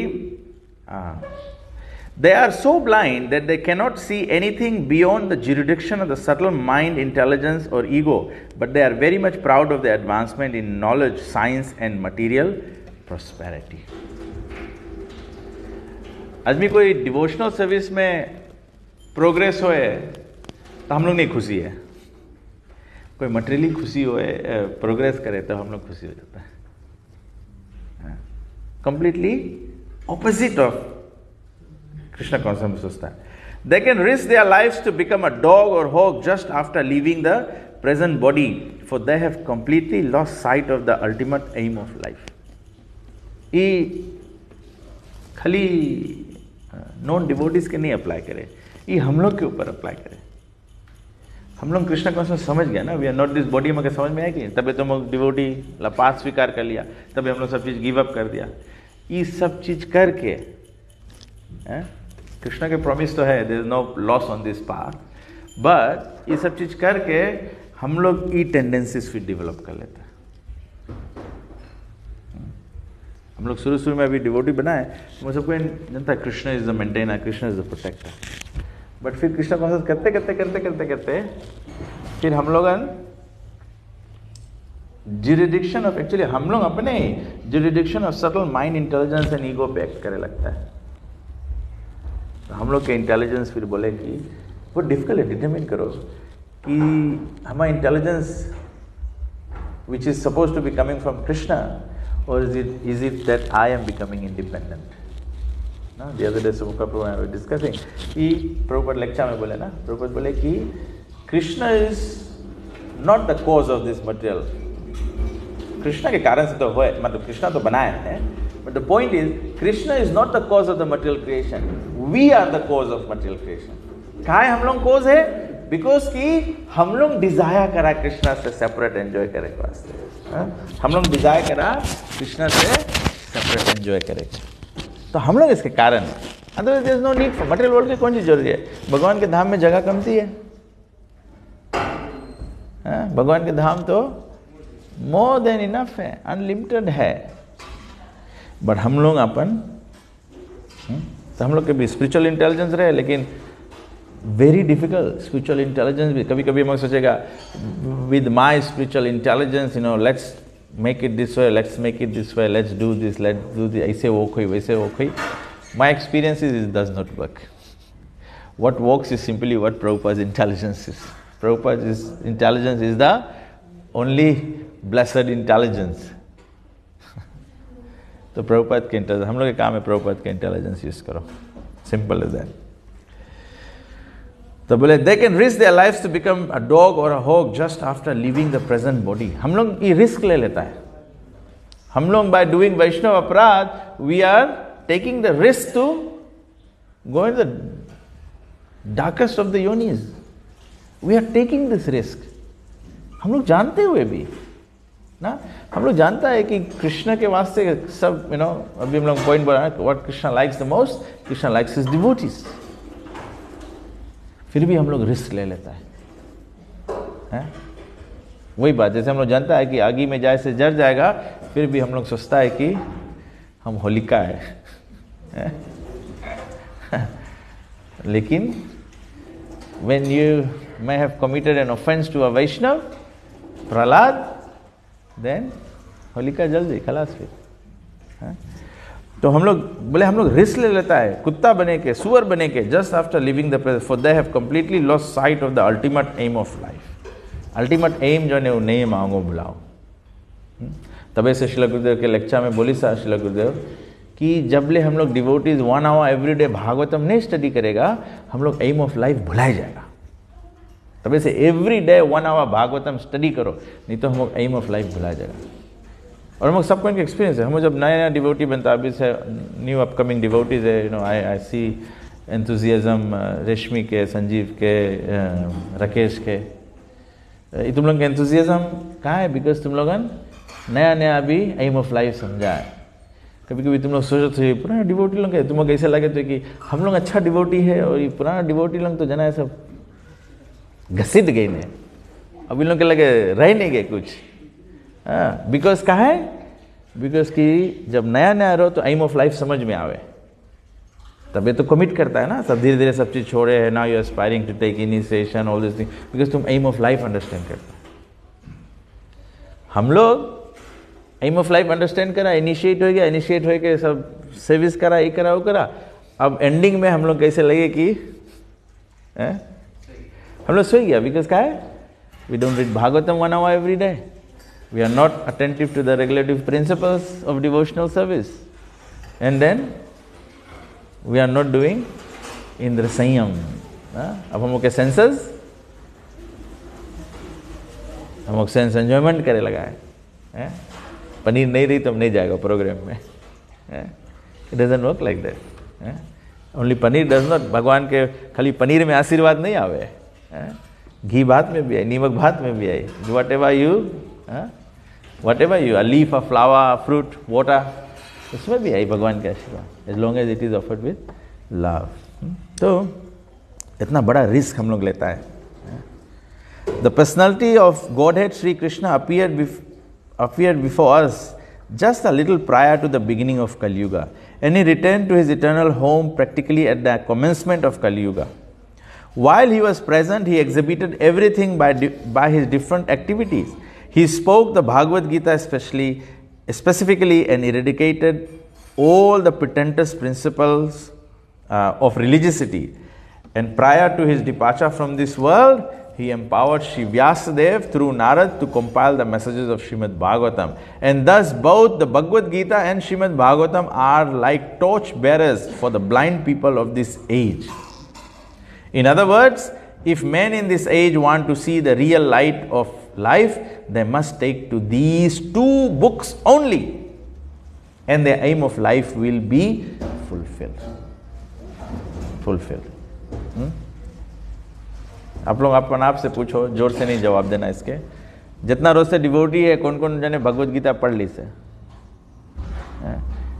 they are so blind that they cannot see anything beyond the jurisdiction of the subtle mind, intelligence or ego, but they are very much proud of their advancement in knowledge, science and material prosperity. आदमी कोई devotional service में progress होए तो हम लोग नहीं खुशी है। कोई मटेरियली खुशी होए, प्रोग्रेस करे तो हम लोग खुशी हो जाता है। Completely opposite of Krishna concept सोचता है। They can risk their lives to become a dog और hog just after leaving the present body, for they have completely lost sight of the ultimate aim of life. ये खाली non devotees के नहीं apply करे, ये हम लोग के ऊपर अप्लाई करे। हम लोग कृष्ण कॉन्सेप्ट समझ गया ना, we are not this body. हमें समझ में आया कि तभी तो हम डिवोटी पाथ स्वीकार कर लिया, तभी हम लोग सब चीज़ गिव अप कर दिया। ये सब चीज़ करके कृष्ण के प्रॉमिस तो है, there is no loss on this path, but ये सब चीज़ करके हम लोग ई टेंडेंसीज फिर डेवलप कर लेते हैं। हम लोग शुरू में अभी डिवोटी बनाए, मुझे सबको जनता Krishna is the maintainer, Krishna is the protector. But फिर कृष्ण कॉन्सेप्ट करते करते करते करते करते फिर हम लोग ज्यूरिडिक्शन ऑफ, एक्चुअली हम लोग अपने jurisdiction of subtle mind, intelligence and ego पे एक्ट करे लगता है। तो हम लोग के इंटेलिजेंस फिर बोले कि वो डिफिकल्ट है, डिटरमिन करो कि हमारा intelligence which is suppose to be coming from Krishna, or is it that I am becoming independent? No, the other day Subhaka Prabhu and I were discussing, कि Prabhupada lecture में बोले ना, Prabhupada बोले कि Krishna is not the cause of this material. Krishna के कारण से तो हुए, मतलब कृष्णा तो बनाए हैं, but the point is Krishna is not the cause of the material creation. We are the cause of material creation. कहाँ है हम लोग cause है? Because कि हम लोग डिजायर करा कृष्णा से सेपरेट एंजॉय करे के वास्ते। हम लोग डिजायर करा कृष्णा से सेपरेट एंजॉय करेगा, तो हम लोग इसके कारण, otherwise there is no need for material world की कौन सी जरूरी है? भगवान के धाम में जगह कमती है। भगवान के धाम तो मोर देन इनफ है, अनलिमिटेड है। बट हम लोग अपन तो हम लोग के भी स्पिरिचुअल इंटेलिजेंस रहे, लेकिन वेरी डिफिकल्ट स्पिरिचुअल इंटेलिजेंस भी। कभी कभी हम सोचेगा with my spiritual intelligence let's make it this way, let's make it this way, let's do this, ऐसे वो कोई वैसे वो कोई। My experience is it does not work. What works is simply what Prabhupada's intelligence is. Prabhupada's intelligence is the only blessed intelligence. तो प्रभुपाद के intelligence, हम लोग के काम है प्रभुपाद के इंटेलिजेंस यूज करो, सिंपल इज दैट। तो बोले they can risk their lives to become a dog और a hog just after living the present body. हम लोग ये रिस्क ले लेता है। हम लोग बाय डूइंग वैष्णव अपराध we are taking the risk to go in the darkest of the योनीज। We are taking this risk. हम लोग जानते हुए भी ना, हम लोग जानता है कि कृष्ण के वास्ते सब अभी हम लोग पॉइंट बढ़ा what Krishna likes the most, Krishna likes his devotees. फिर भी हम लोग रिस्क ले लेता है? वही बात, जैसे हम लोग जानता है कि आगी में जाए से जर जाएगा, फिर भी हम लोग सोचता है कि हम होलिका है? लेकिन when you may have committed an offense to a Vaishnav, Prahlad, then Holika जल गई, खलास फिर। तो हम लोग बोले हम लोग रिस्क ले लेता है कुत्ता बने के, सुअर बने के, just after living the present, for they have completely lost sight of the ultimate aim of life. Ultimate aim जो है वो नहीं मांगो बुलाओ। तबे से श्रील गुरुदेव के लेक्चर में बोली सा श्रील गुरुदेव कि जबले हम लोग devotees 1 hour every day Bhagavatam नहीं स्टडी करेगा, हम लोग एम ऑफ लाइफ भुलाया जाएगा। तबे से every day 1 hour Bhagavatam study करो, नहीं तो हम लोग एम ऑफ लाइफ भुलाया जाएगा। और हम लोग सबको इनका एक्सपीरियंस है। हम जब नया नया डिवोटी बनता, अभी से न्यू अपकमिंग डिवोटीज है, आई सी एंथुजियाज्म रेशमी के, संजीव के, राकेश के। तुम लोग का एंथुजियाज्म कहाँ है? बिकॉज तुम लोग नया नया अभी एम ऑफ लाइफ समझा है। कभी कभी तुम लोग सोचते थे पुराना डिवोटी लोग है, तुम लोग ऐसे लगे थे कि हम लोग अच्छा डिवोटी है और ये पुराना डिवोटी लोग तो जना है सब घसीट गए ने, अब इन लोग के लगे रह नहीं गए कुछ। बिकॉज कहा है? बिकॉज कि जब नया नया रहो तो एम ऑफ लाइफ समझ में आवे, तभी तो कमिट करता है ना। सब धीरे धीरे सब चीज़ छोड़े है ना, you aspiring to take initiation all this thing, because तुम एम ऑफ लाइफ अंडरस्टैंड करते हो। हम लोग एम ऑफ लाइफ अंडरस्टैंड करा, इनिशिएट हो गया, इनिशिएट हो के सब सर्विस करा, ये करा वो करा। अब एंडिंग में हम लोग कैसे लगे कि हम लोग सो गया। बिकॉज क्या है? We don't read Bhagavatam 1 hour every day, we are not attentive to the regulative principles of devotional service, and then we are not doing इंद्र संयम। अब हम लोग के सेंसेस, हम लोग सेंस एंजॉयमेंट करे लगा है। पनीर नहीं रही तो हम नहीं जाएगा प्रोग्राम में। It doesn't work like that. Only paneer does not, भगवान के खाली पनीर में आशीर्वाद नहीं आवे, घी भात में भी आई, नीमक भात में भी आई। Whatever you a leaf, a flower, fruit, water, उसमें भी आई भगवान के आशीर्वाद, as long as it is offered with love. तो इतना बड़ा रिस्क हम लोग लेता है। The personality of godhead Shri Krishna appeared before us just a little prior to the beginning of Kali Yuga, and he returned to his eternal home practically at the commencement of Kali Yuga. While he was present, he exhibited everything by his different activities. He spoke the Bhagavad Gita specifically and eradicated all the pretentious principles of religiosity. And prior to his departure from this world, he empowered Shri Vyasadeva through Narad to compile the messages of Srimad Bhagavatam. And thus both the Bhagavad Gita and Srimad Bhagavatam are like torch bearers for the blind people of this age. In other words, if men in this age want to see the real light of life, they must take to these 2 books only, and their aim of life will be fulfilled. आप लोग अपन आप से पूछो, जोर से नहीं जवाब देना इसके। जितना रोज से डिवोटी है, कौन कौन जाने भगवद गीता पढ़ ली से?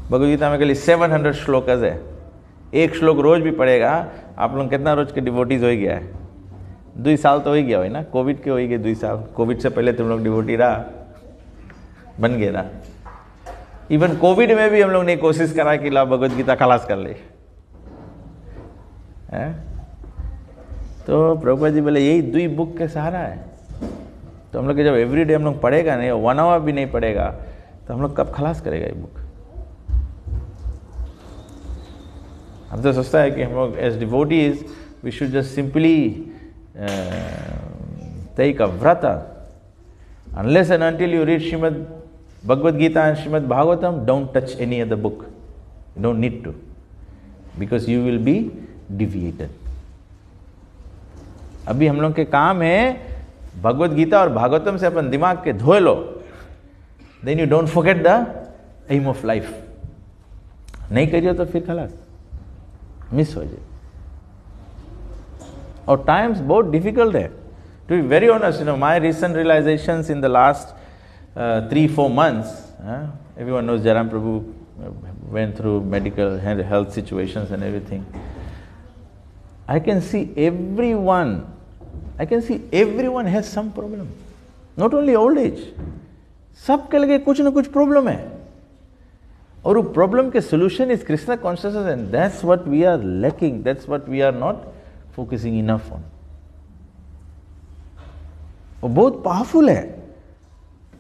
भगवद गीता में कल 700 श्लोकस है। एक श्लोक रोज भी पढ़ेगा, आप लोग कितना रोज के डिवोटीज हो गया है? 2 साल तो हो गया हो ना, कोविड के हो गए 2 साल, कोविड से पहले तुम लोग डिवोटी रहा, बन गए रहा। इवन कोविड में भी हम लोग ने कोशिश करा कि ला भगवद गीता खलास कर ले, तो प्रभुपाद जी बोले यही 2 बुक के सहारा है। तो हम लोग के जब एवरीडे हम लोग पढ़ेगा नहीं, 1 आवर भी नहीं पढ़ेगा, तो हम लोग कब खलास करेगा ये बुक? हम तो सोचता है कि हम लोग as devotees we should just simply take a व्रत, unless and until you read Shrimad Bhagavad Gita and Shrimad Bhagavatam, don't touch any other book, you don't need to, because you will be deviated. अभी हम लोग के काम है भगवद गीता और भागवतम से अपन दिमाग के धोए लो, then you don't forget the aim of life. नहीं करिए तो फिर खलास मिस हो जाए। और टाइम्स बहुत डिफिकल्ट है, to be very honest. You know, my recent realisations in the last 3-4 months, everyone knows Jaram Prabhu went through medical health situations and everything. I can see everyone has some problem, not only old age, सबके लगे कुछ ना कुछ problem है, और वो problem के solution is Krishna consciousness, and that's what we are lacking, that's what we are not focusing enough on. वो बहुत पावरफुल है।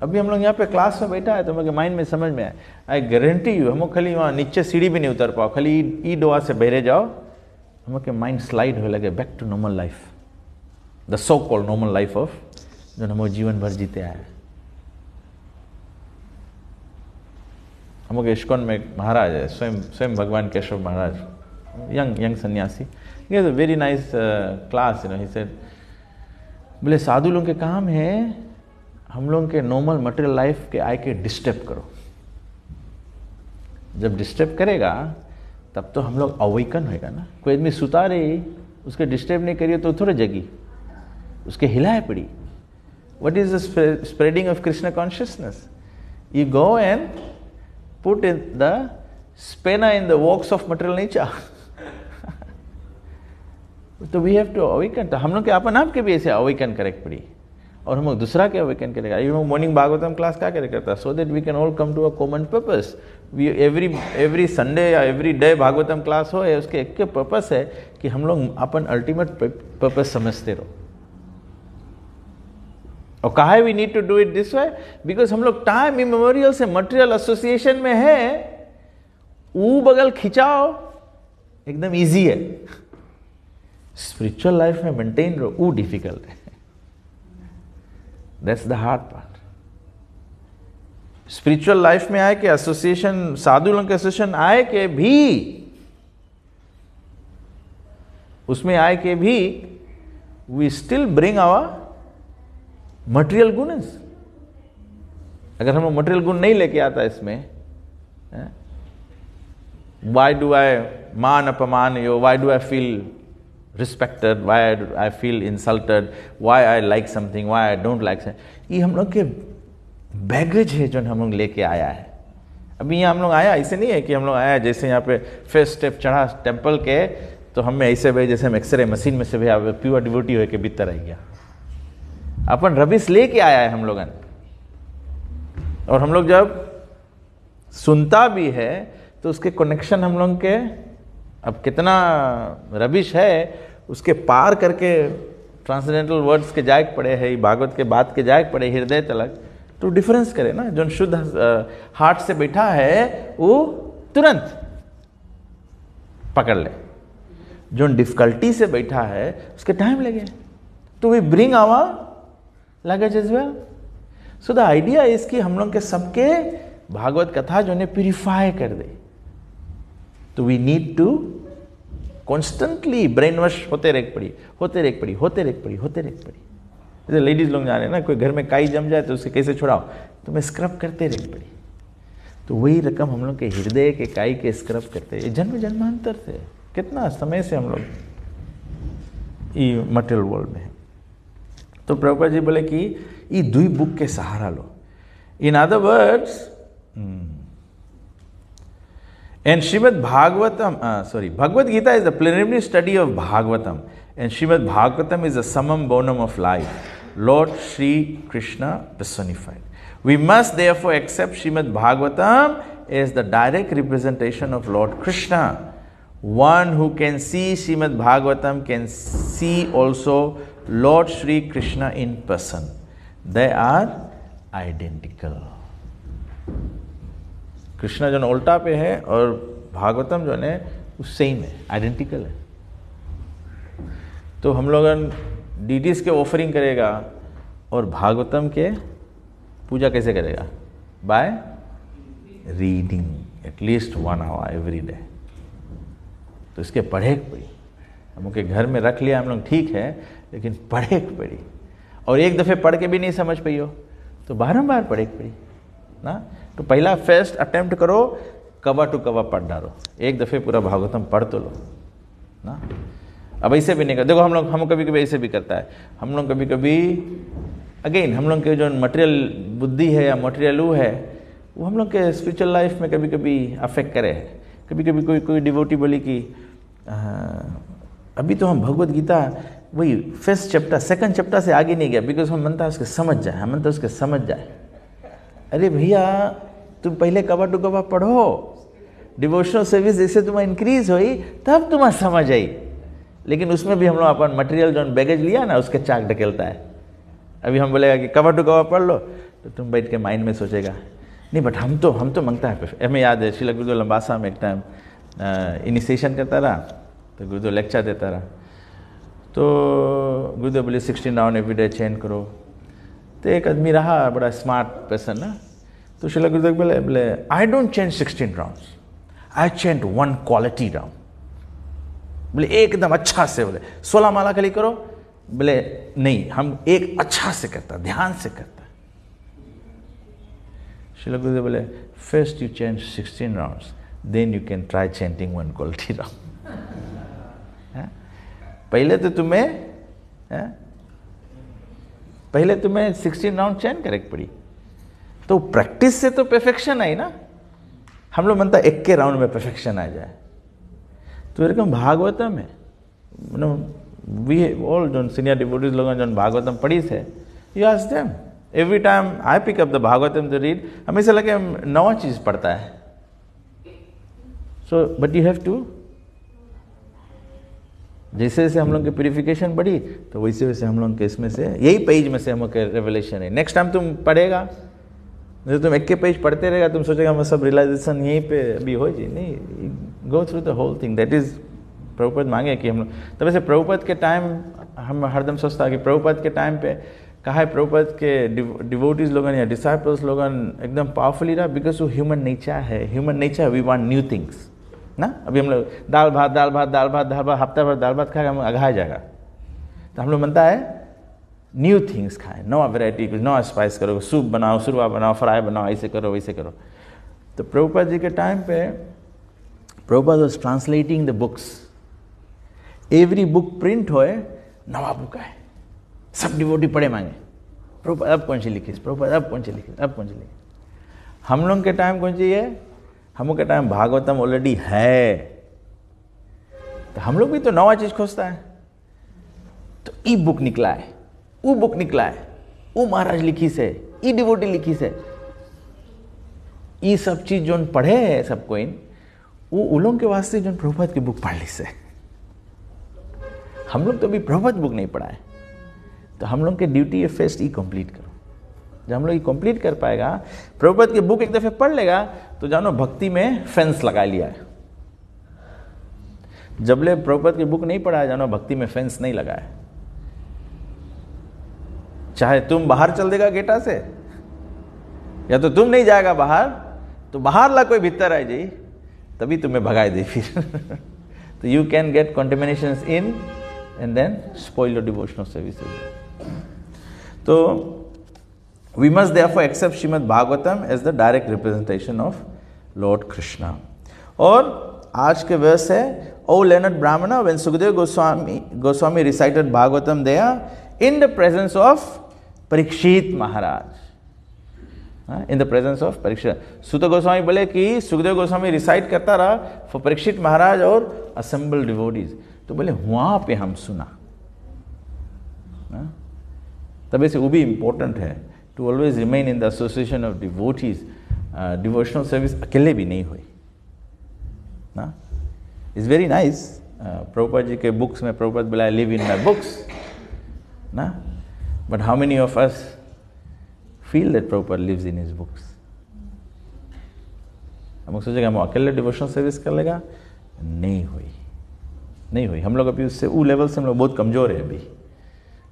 अभी हम लोग यहाँ पे क्लास में बैठा है तो मेरे माइंड में समझ में आया, आई गारंटी यू, हम खाली वहाँ नीचे सीढ़ी भी नहीं उतर पाओ, खाली ई डोआ से बहरे जाओ, हम के माइंड स्लाइड हो लगे back to normal life, the so called normal life of जो हम जीवन भर जीते आए। हम इस्कॉन में एक महाराज है, स्वयं भगवान केशव महाराज, यंग सन्यासी, he has a very nice class, you know, he said, बोले साधु लोगों के काम है हम लोगों के नॉर्मल मटेरियल लाइफ के आय के डिस्टर्ब करो, जब डिस्टर्ब करेगा तब तो हम लोग अवेकन होएगा ना। कोई आदमी सुता रही, उसके डिस्टर्ब नहीं करिए तो थोड़े जगी, उसके हिलाए पड़ी। What is the spreading of Krishna consciousness? You go and put in the स्पेना in the walks of material nature. तो वी हैव टू अवेकन। तो हम लोग के अपन आपके भी ऐसे अवेकन करेक्ट पड़ी, और हम लोग दूसरा के अवेकन करेगा। मॉर्निंग भागवतम क्लास क्या करे करता, so that we can all come to a common purpose. We every Sunday या एवरी डे भागवतम क्लास हो, उसके एक के पर्पस है कि हम लोग अपन अल्टीमेट पर्पस समझते रहो। और कहा we need to do it this way, because हम लोग टाइम इमेमोरियल से मटेरियल एसोसिएशन में है, ऊ बगल खिंचाओ एकदम इजी है, स्पिरिचुअल लाइफ में मेंटेन रहो वो डिफिकल्ट है। That's the hard part. Spiritual life में आए कि एसोसिएशन, साधु लोगों के एसोसिएशन आए के भी, उसमें आए के भी we still bring our material गुणस। अगर हम मटेरियल गुण नहीं लेके आता इसमें, वाई डू आई मान अपमान यो, why do I feel respected, why I feel insulted, why I like something, why I don't like something, ये हम लोग के बैगेज है जो हम लोग लेके आया है। अभी यहाँ हम लोग आया ऐसे नहीं है कि हम लोग आया जैसे यहाँ पे फर्स्ट स्टेप चढ़ा टेम्पल के, तो हमें ऐसे भाई जैसे हम एक्सरे मशीन में से भाई प्योर डिवोटी हो के भीतर रह गया। अपन रबिश लेके आया है हम लोगन, और हम लोग जब सुनता भी है तो उसके कनेक्शन हम लोग के अब कितना रबिश है उसके पार करके ट्रांसडेंटल वर्ड्स के जायक पड़े है, भागवत के बात के जायक पड़े हृदय तलक, तो डिफरेंस करे ना। जो शुद्ध हार्ट से बैठा है वो तुरंत पकड़ ले, जो डिफिकल्टी से बैठा है उसके टाइम लगे। तो we bring our luggage as well. So the idea is कि हम लोग के सबके भागवत कथा जो ने प्यूरिफाई कर दे, तो we need to constantly brain wash होते रेख पड़ी, होते रेख पड़ी, होते रेख पड़ी, होते रेख पड़ी। जैसे लेडीज लोग जाने ना, कोई घर में काई जम जाए तो उसे कैसे छुड़ाओ, तो मैं स्क्रब करते रेख पड़ी। तो वही रकम हम लोग के हृदय के काई के स्क्रब करते, जन्म जन्मांतर से कितना समय से हम लोग ये मटेरियल वर्ल्ड में है। तो प्रभुपाद जी बोले कि ये 2 बुक के सहारा लो। In other words, and Srimad Bhagavatam, Bhagavad Gita is the preliminary study of Bhagavatam, And Srimad Bhagavatam is the summum bonum of life. Lord Sri Krishna personified. We must therefore accept Srimad Bhagavatam as the direct representation of Lord Krishna. One who can see Srimad Bhagavatam can see also Lord Sri Krishna in person. They are identical. Krishna जो उल्टा पे है और भागवतम जो है वो same है, identical है. तो हम लोग डीटीज के ऑफरिंग करेगा और भागवतम के पूजा कैसे करेगा? By reading at least 1 hour every day. तो इसके पढ़े पड़ी, हम लोग के घर में रख लिया हम लोग ठीक है, लेकिन पढ़े पड़ी. और एक दफ़े पढ़ के भी नहीं समझ पाई हो तो बारंबार पढ़े पड़ी ना. तो पहला फर्स्ट अटेम्प्ट करो, कवर टू कवर पढ़ डालो, एक दफ़े पूरा भागवतम पढ़ तो लो ना. अब ऐसे भी नहीं कर, देखो हम कभी कभी ऐसे भी करता है. हम लोग कभी कभी अगेन हम लोग के जो मटेरियल बुद्धि है या मटेरियल वो है वो हम लोग के स्पिरिचुअल लाइफ में कभी कभी अफेक्ट करे है. कभी कभी कोई डिवोटी बोली कि अभी तो हम भगवत गीता वही फर्स्ट चैप्टर सेकंड चैप्टर से आगे नहीं गया, बिकॉज हम मनता उसके समझ जाए, हम मनता उसके समझ जाए. अरे भैया तुम पहले कवर टू कवर पढ़ो, डिवोशनल सर्विस जैसे तुम्हारा इंक्रीज हुई तब तुम्हारा समझ आई. लेकिन उसमें भी हम लोग अपन मटेरियल जो बैगेज लिया ना उसके चाक ढकेलता है. अभी हम बोलेगा कि कवर टू कवर पढ़ लो तो तुम बैठ के माइंड में सोचेगा नहीं, बट हम तो मांगता है. हमें याद है श्रील गुरुदेव लंबासा में एक टाइम इनिशिएशन करता रहा तो गुरुदेव लेक्चर देता रहा. तो गुरुदेव बोले 16 राउंड एवरी डे चेंट करो. तो एक आदमी रहा बड़ा स्मार्ट पर्सन ना, तो श्रील गुरुदेव बोले I don't chant 16 rounds, I chant 1 quality round. बोले एकदम अच्छा से, बोले 16 माला खाली करो. बोले नहीं, हम एक अच्छा से करता, ध्यान से करता. श्रील गुरुदेव बोले first you chant 16 rounds, then you can try chanting 1 quality round. पहले तुम्हें 16 राउंड चैन करेक्ट पड़ी. तो प्रैक्टिस से तो परफेक्शन आई ना. हम लोग मनता एक के राउंड में परफेक्शन आ जाए. तो एरकम भागवतम है, वी ऑल जो सीनियर डिवोटीज लोग जो भागवतम पढ़ी से, you ask them every time I pick up the Bhagavatam to read. हमेशा लगे नवा चीज पढ़ता है. So but you have to, जैसे जैसे हम लोग की प्यूरिफिकेशन बढ़ी तो वैसे वैसे हम लोग के इसमें से यही पेज में से हम लोग के रेवलेशन है. नेक्स्ट टाइम तुम पढ़ेगा, नहीं तुम एक के पेज पढ़ते रहेगा, तुम सोचेगा मैं सब रियलाइजेशन यहीं पे अभी हो जाए. नहीं, go through the whole thing. That is Prabhupada मांगे कि हम लोग. तब वैसे प्रभुपद के टाइम हम हरदम सोचता है कि प्रभुपद के टाइम पे कहा है प्रभुपद के डिवोटीज लोगन या डिसाइपल्स लोगन एकदम पावरफुली रहा, बिकॉज वो ह्यूमन नेचर है. Human nature we want new things ना. अभी हम लोग दाल भात हफ्ता भर दाल भात खाएगा हम अघा जाएगा. तो हम लोग बनता है न्यू थिंग्स खाएं, नवा वेराइटी, कुछ नवा स्पाइस करो, सूप बनाओ, सुरवा बनाओ, फ्राई बनाओ, ऐसे करो वैसे करो. तो प्रभुपाद जी के टाइम पे Prabhupada was translating the books. Every book print होए नवा बुक है, सब डिवोटी पढ़े मांगे प्रभुपाद अब कौन सी लिखी, प्रभुपाद अब कौन सी लिखी, अब कौन सी लिखी. हम लोग के टाइम कौन सी है? हम लोग के टाइम भागवतम ऑलरेडी है, तो हम लोग भी तो नवा चीज खोजता है. तो ई बुक निकला है, वो बुक निकला है, वो महाराज लिखी से, ई डिवोटी लिखी से. ये सब चीज जो पढ़े है सब कोई, वो उलों के वास्ते जो प्रभुपाद की बुक पढ़ ली से. हम लोग तो अभी प्रभुपाद बुक नहीं पढ़ा है. तो हम लोग की ड्यूटी है फर्स्ट ई कंप्लीट करो. जब हम लोग ये कंप्लीट कर पाएगा, प्रभुपाद की बुक एक दफे पढ़ लेगा तो जानो भक्ति में फेंस लगा लिया है. जबले प्रभुपाद की बुक नहीं पढ़ा है, जानो भक्ति में फेंस नहीं लगा है. चाहे तुम बाहर चल देगा गेटा से, या तो तुम नहीं जाएगा बाहर, तो बाहर ला कोई भीतर आ जाए तभी तुम्हें भगाए दे फिर. तो you can get contaminations in and then spoil your devotional services. तो we must therefore accept Srimad Bhagavatam as the direct representation of Lord Krishna. और आज के वर्स है, O learned Brahmana, when Sukadeva Goswami recited Bhagavatam there in the presence of Parikshit Maharaj. In the presence of Parikshit. Suta Goswami बोले कि Sukhdev Goswami recite करता रहा for Parikshit Maharaj और assembled devotees. तो बोले वहाँ पे हम सुना. तब ऐसे वो भी इम्पोर्टेंट है to always remain in the association of devotees. Devotional service अकेले भी नहीं हुई ना. It's very nice. Prabhupada ji के बुक्स में प्रभुपाद बोला I live in my books ना. But how many of us feel that Prabhupada lives in his books? हम लोग सोचेगा हम अकेले डिवोशनल सर्विस कर लेगा. नहीं हुई. हम लोग अभी उससे वो लेवल से हम लोग बहुत कमजोर है अभी.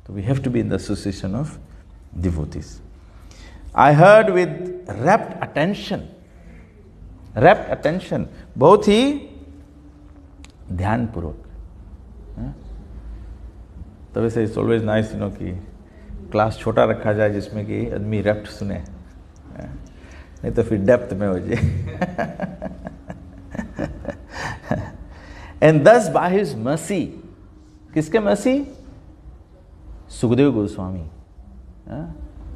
तो we have to be in the association of devotees. I heard with rapt attention, बहुत ही ध्यानपूर्वक. तो वैसे इट्स ऑलवेज नाइस कि क्लास छोटा रखा जाए जिसमें कि आदमी रैप्ट सुने, नहीं तो फिर डेप्थ में हो जाए. एंड दस बाय हिज मर्सी, किसके मर्सी? सुखदेव गोस्वामी.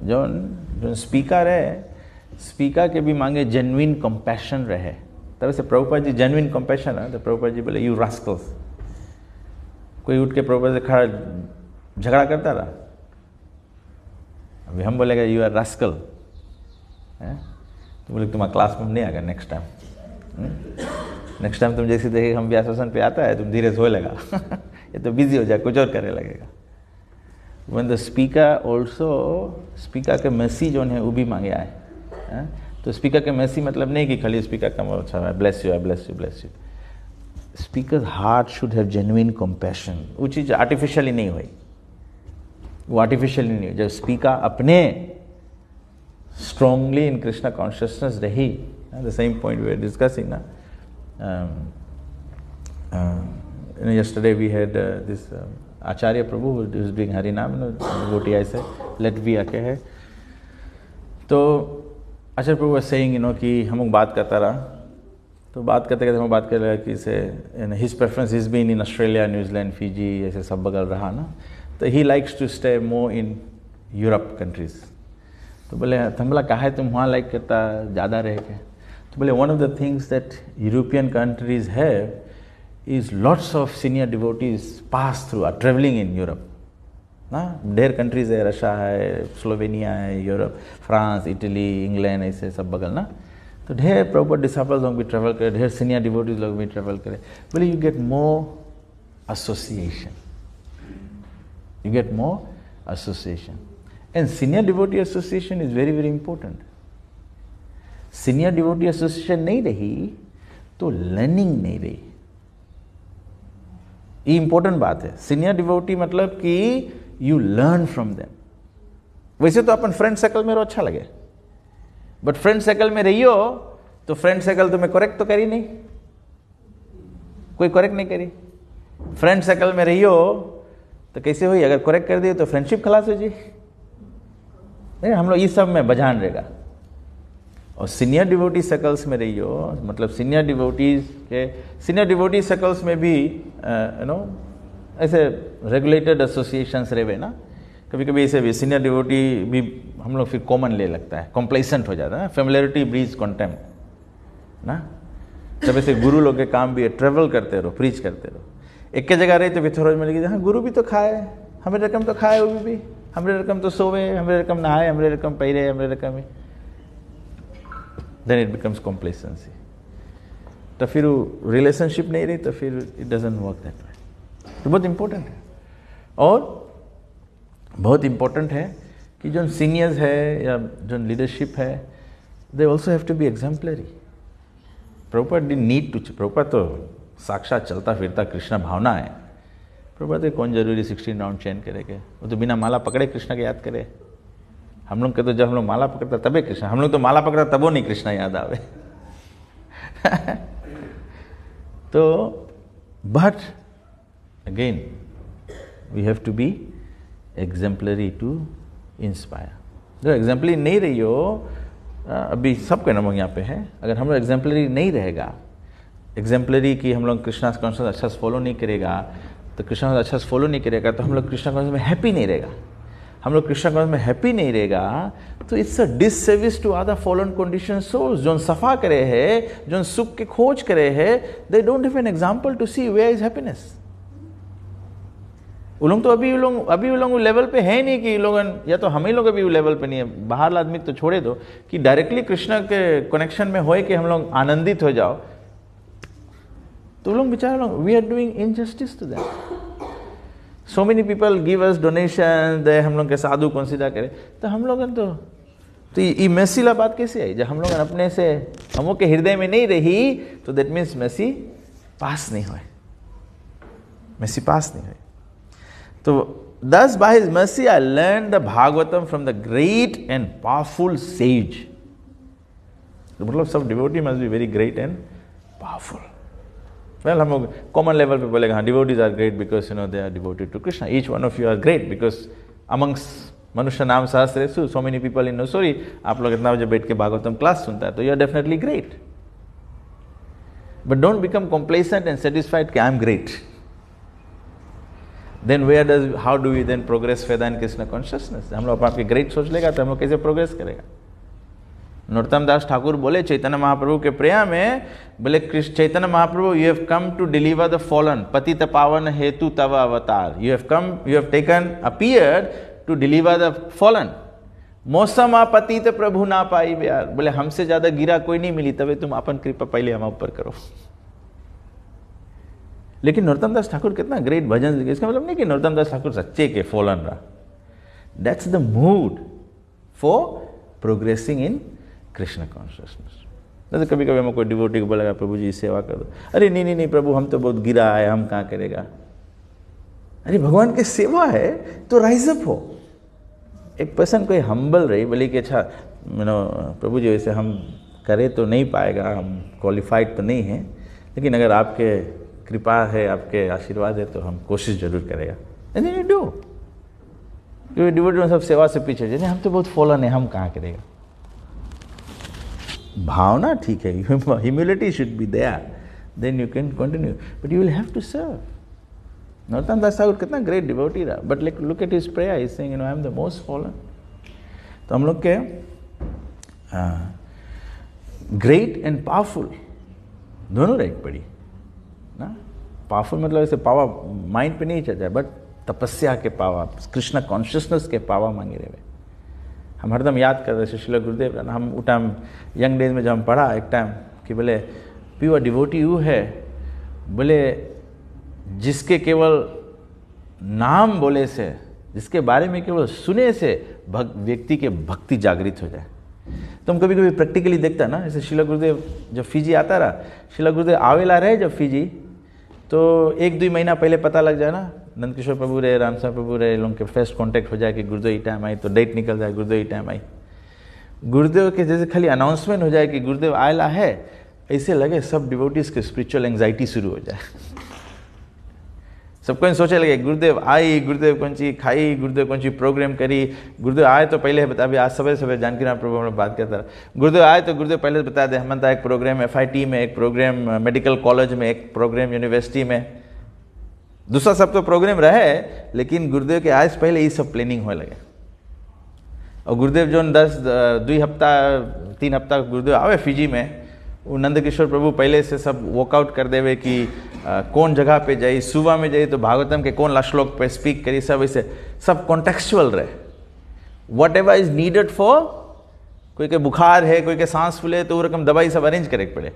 जो स्पीकर है, स्पीकर के भी मांगे जेन्युइन कंपैशन रहे. तब से प्रभुपाद जी जेन्युइन कंपैशन है. तो प्रभुपाद जी बोले यू रास्कल्स. कोई उठ के प्रभुपाद से खड़ा झगड़ा करता रहा. अभी हम बोलेगा यू आर रास्कल, तो बोले तुम्हारा क्लास में नहीं आएगा नेक्स्ट टाइम तुम जैसे देखे हम व्यासन पे आता है तुम धीरे से हो लगा. ये तो बिजी हो जाए, कुछ और करने लगेगा. When the speaker also, speaker के mercy जो है वो भी मांगे आए. तो स्पीकर के mercy मतलब नहीं कि खाली स्पीकर का अच्छा है bless you. Speaker's heart should have genuine compassion. वो चीज़ आर्टिफिशियली नहीं हुई, वो आर्टिफिशियली नहीं हुई. जब स्पीकर अपने strongly in Krishna consciousness रही, the same point we were discussing ना. Yesterday we had this Acharya Prabhu who is doing Harinam, devotee I said, Latvia के है. तो आचार्य प्रभु was saying कि हम लोग बात करता रहा. तो बात करते करते हम बात कर रहे कि से his preference is been in Australia, New Zealand, Fiji, ऐसे सब बगल रहा ना. तो he likes to stay more in Europe countries. तो बोले हम बोला कहा है तुम वहाँ लाइक करता ज़्यादा रह के? तो बोले one of the things that European countries have is lots of senior devotees pass through, are traveling in Europe. ना ढेर कंट्रीज है, रशिया है, स्लोवेनिया है, यूरोप, फ्रांस, इटली, इंग्लैंड, ऐसे सब बगल ना. तो ढेर प्रॉपर डिसाइपल्स लोग भी ट्रैवल करे, ढेर सीनियर डिवोटीज लोग भी ट्रैवल करे. बोले you get more association. And senior devotee association is very very important. Senior devotee association नहीं रही तो लर्निंग नहीं रही. ये इंपॉर्टेंट बात है. सीनियर डिवोटी मतलब कि यू लर्न फ्रॉम देम. वैसे तो अपन फ्रेंड सर्कल में अच्छा लगे, बट फ्रेंड सर्कल में रहियो तो फ्रेंड सर्कल तुम्हें करेक्ट तो करी नहीं, कोई करेक्ट नहीं करी. फ्रेंड सर्कल में रहियो तो कैसे हुई? अगर करेक्ट कर दिए तो फ्रेंडशिप खलास हो जी. नहीं, हम लोग इस सब में बजान रहेगा. और सीनियर डिवोटी सर्कल्स में रहियो, मतलब सीनियर डिवोटी सर्कल्स में भी ऐसे रेगुलेटेड एसोसिएशंस रहे ना. कभी कभी ऐसे भी सीनियर डिवोटी भी हम लोग फिर कॉमन ले लगता है, कॉम्प्लेसेंट हो जाता है ना. फेमिलियरिटी ब्रीड्स कंटेम्प्ट ना. जब ऐसे गुरु लोग के काम भी है, ट्रेवल करते रहो, प्रीच करते रहो. एक के जगह रहे तो फिर थोड़ा में लगी हाँ गुरु भी तो खाए, हमारे रकम तो खाए, वो भी हमारे रकम तो सोवे, हमारे रकम नहाए, हमारे रकम पहरे, हमारे रकम ही. Then it becomes complacency. तो फिर वो रिलेशनशिप नहीं रही तो फिर it doesn't work that way. तो बहुत इम्पोर्टेंट है. और बहुत इम्पोर्टेंट है कि जो सीनियर्स है या जो लीडरशिप है, they also have to be exemplary. Prabhupada didn't need to. Prabhupada तो साक्षात चलता फिरता कृष्ण भावना है. प्रभुपाद कौन जरूरी 16 राउंड चैन करेगा? वो तो बिना माला पकड़े कृष्ण के याद करे. हम लोग के तो जब हम लोग माला पकड़ता तबे कृष्ण, हम लोग तो माला पकड़ा तबो नहीं कृष्ण याद आवे. तो but again we have to be exemplary to inspire. जो एग्जाम्पलरी नहीं रही हो, अभी सबके नमक यहाँ पे है, अगर हम लोग एग्जाम्पलरी नहीं रहेगा, एग्जाम्पलरी की हम लोग कृष्णा कॉन्शियस अच्छा से फॉलो नहीं करेगा, तो कृष्णा अच्छा से फॉलो नहीं करेगा तो हम लोग कृष्णा कॉन्शियस में हैप्पी नहीं रहेगा. हम लोग कृष्णा कॉन्शियस में हैप्पी नहीं रहेगा तो it's a disservice to other fallen condition souls. जो सफा करे है, जो सुख के खोज करे है, they don't have an example to see where is happiness. वो लोग तो अभी वो लोग लेवल पे है नहीं कि लोग, या तो हम ही लोग अभी वो लेवल पे नहीं है, बाहर आदमी तो छोड़े दो, कि डायरेक्टली कृष्ण के कनेक्शन में होए कि हम लोग आनंदित हो जाओ, तो लोग बेचारे लोग, we are doing injustice to that. So many people give us donation, they हम लोग के साधु कंसीडर करें, तो हम लोग तो ये मैसीला बात कैसे आई? जब हम लोग अपने से हम लोग के हृदय में नहीं रही, तो दैट मीन्स मैसी पास नहीं हुए, मैसी पास नहीं हुए। तो thus by his mercy I learned the Bhagavatam from the great and powerful sage. तो मतलब सब devotee must be very great and powerful. Well, हम लोग कॉमन लेवल पे बोलेगा, हाँ devotees are great because you know they are devoted to Krishna, each one of you are great because amongst मनुष्य नाम सहस्रेषु so many people in no sorry. आप लोग इतना बजे बैठ के भागवतम क्लास सुनता है तो you are definitely great, but don't become complacent and satisfied कि I am great. Then where does how do we then progress further in Krishna consciousness? हम लोग आपके ग्रेट सोच लेगा तो हम लोग कैसे प्रोग्रेस करेगा? नरोत्तम दास ठाकुर बोले चैतन्य महाप्रभु के प्रेया में, बोले Krishna Chaitanya Mahaprabhu, you have come to deliver the fallen, पतित पावन हेतु तव अवतार, you have taken appeared to deliver the fallen, मौसम पतित प्रभु ना पाई ब्यार। बोले हमसे ज्यादा गिरा कोई नहीं मिली, तभी तुम अपन कृपा पहले हम ऊपर करो। लेकिन नरोत्तम दास ठाकुर कितना ग्रेट भजन लिखे, इसका मतलब नहीं कि नरोत्तम दास ठाकुर सच्चे के फॉलन रहा, that's the mood for progressing in Krishna consciousness. जैसे कभी कभी हमें कोई डिवोटी को बोलेगा प्रभु जी सेवा कर दो, अरे नहीं नहीं प्रभु हम तो बहुत गिरा है, हम कहाँ करेगा। अरे भगवान की सेवा है तो राइज अप हो। एक पर्सन कोई हम्बल रही, बोली कि अच्छा प्रभु जी वैसे हम करे तो नहीं पाएगा, हम क्वालिफाइड तो नहीं हैं, लेकिन अगर आपके कृपा है, आपके आशीर्वाद है तो हम कोशिश जरूर करेगा। नहीं डू, क्योंकि डिवोटी सब सेवा से पीछे जाए, हम तो बहुत फॉलन है, हम कहाँ करेगा। भावना ठीक है, humility should be there, then you can continue, but you will have to serve. Narottam Das Thakur कितना ग्रेट डिवोटी रहा, but like look at his prayer, he is saying I am the most fallen. तो हम लोग के ग्रेट एंड पावरफुल दोनों right पड़ी ना। Powerful मतलब ऐसे पावर माइंड पे नहीं चल जाए, बट तपस्या के पावा, कृष्ण कॉन्शियसनेस के पावा मांगे रहे। हम हरदम याद कर रहे थे श्रील गुरुदेव, हम उस टाइम यंग डेज में जब हम पढ़ा एक टाइम कि बोले प्योर डिवोटी वो है, बोले जिसके केवल नाम बोले से, जिसके बारे में केवल सुने से व्यक्ति के भक्ति जागृत हो जाए। तो हम कभी कभी प्रैक्टिकली देखता ना, जैसे श्रील गुरुदेव जब फिजी आता रहा, श्रील गुरुदेव आवेला रहे जब फिजी, तो 1-2 महीना पहले पता लग जाए ना, नंद किशोर प्रभु रहे, रामसर प्रभु रहे, लोगों के फर्स्ट कांटेक्ट हो जाए कि गुरुदेव ही टाइम आई, तो डेट निकल जाए गुरुदेव ही टाइम आई। गुरुदेव के जैसे खाली अनाउंसमेंट हो जाए कि गुरुदेव आयला है, ऐसे लगे सब डिवोटीज के स्पिरिचुअल एंजाइटी शुरू हो जाए। सबको सोचे लगे गुरुदेव आई, गुरुदेव कौन सी खाई, गुरुदेव कौन सी प्रोग्राम करी। गुरुदेव आए तो पहले बता, अभी आज सवेरे सवेरे जानकी राम प्रभु में बात करता रहा, गुरुदेव आए तो गुरुदेव पहले बता दे, हमने एक प्रोग्राम FIT में, एक प्रोग्राम मेडिकल कॉलेज में, एक प्रोग्राम यूनिवर्सिटी में, दूसरा सब तो प्रोग्राम रहे, लेकिन गुरुदेव के आज पहले ये सब प्लानिंग होने लगे। और गुरुदेव जो 2 हफ्ता 3 हफ्ता गुरुदेव आवे फिजी में, वो नंद किशोर प्रभु पहले से सब वर्कआउट कर देवे कि कौन जगह पे जाई, सुबह में जाई तो भागवतम के कौन श्लोक पे स्पीक करी, सब ऐसे सब कॉन्टेक्चुअल रहे। What ever is needed for, कोई के बुखार है, कोई के सांस फूले, तो वो रकम दवाई सब अरेंज करे पड़े।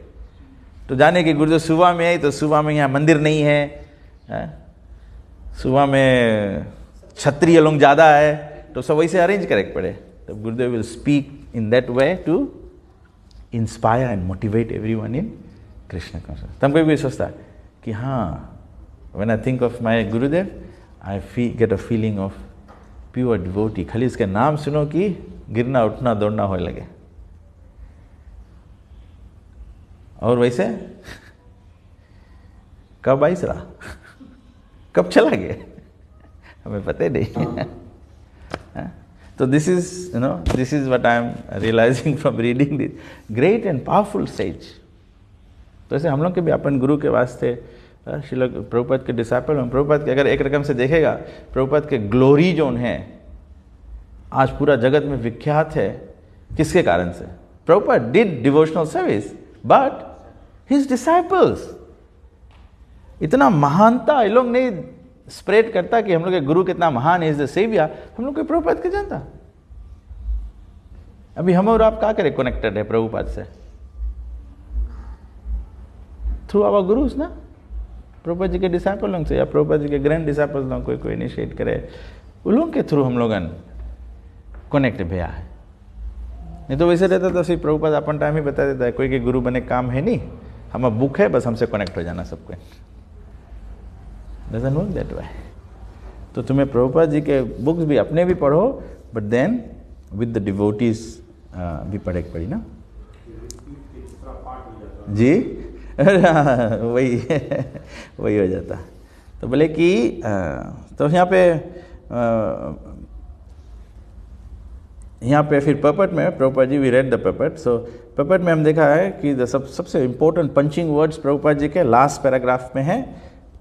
तो जाने कि गुरुदेव सुबह में आई तो सुबह में यहाँ मंदिर नहीं है, सुबह में क्षत्रिय लोग ज़्यादा है, तो सब वैसे अरेंज करे पड़े। तो Gurudev will speak in that way to inspire and motivate everyone in Krishna consciousness. तब कोई भी सोचता है कि हाँ, when I think of my Gurudev I get a feeling of pure devotee. खाली इसके नाम सुनो कि गिरना उठना दौड़ना होने लगे। और वैसे कब आई रहा, कब चला गया, हमें पता ही नहीं। तो this is what I am realising from reading this great and powerful sage. तो ऐसे हम लोग के भी अपन गुरु के वास्ते, श्रील प्रभुपाद के डिसाइपल में, प्रभुपाद के अगर एक रकम से देखेगा, प्रभुपाद के ग्लोरी जोन है आज पूरा जगत में विख्यात है, किसके कारण से? Prabhupada did devotional service, but his disciples, इतना महानता ये लोग नहीं स्प्रेड करता कि हम लोग के गुरु कितना महान है, इज द सेवियर, हम लोग को प्रभुपाद के जानता। अभी हम और आप क्या करें, कनेक्टेड है प्रभुपाद से थ्रू आवर गुरुज ना, प्रभुपाद जी के डिसाइपल लोग से या प्रभुपाद जी के ग्रैंड डिसाइपल लोग कोई इनिशिएट करे, उन लोगों के थ्रू हम लोग कनेक्ट भैया है। नहीं तो वैसे रहता तो सिर्फ प्रभुपाद अपन टाइम ही बता देता है, कोई के गुरु बने काम है नहीं, हम बुक है, बस हमसे कनेक्ट हो जाना सबको। Doesn't work that way. तो तुम्हें प्रभुपाद जी के बुक्स भी अपने भी पढ़ो, but then with the devotees भी पढ़े पड़ी ना जी। वही वही हो जाता। तो बोले कि तो यहाँ पे फिर पपट में Prabhupada ji we read the पपट। सो पपट में हम देखा है कि सबसे important punching words Prabhupada ji के लास्ट पैराग्राफ में है।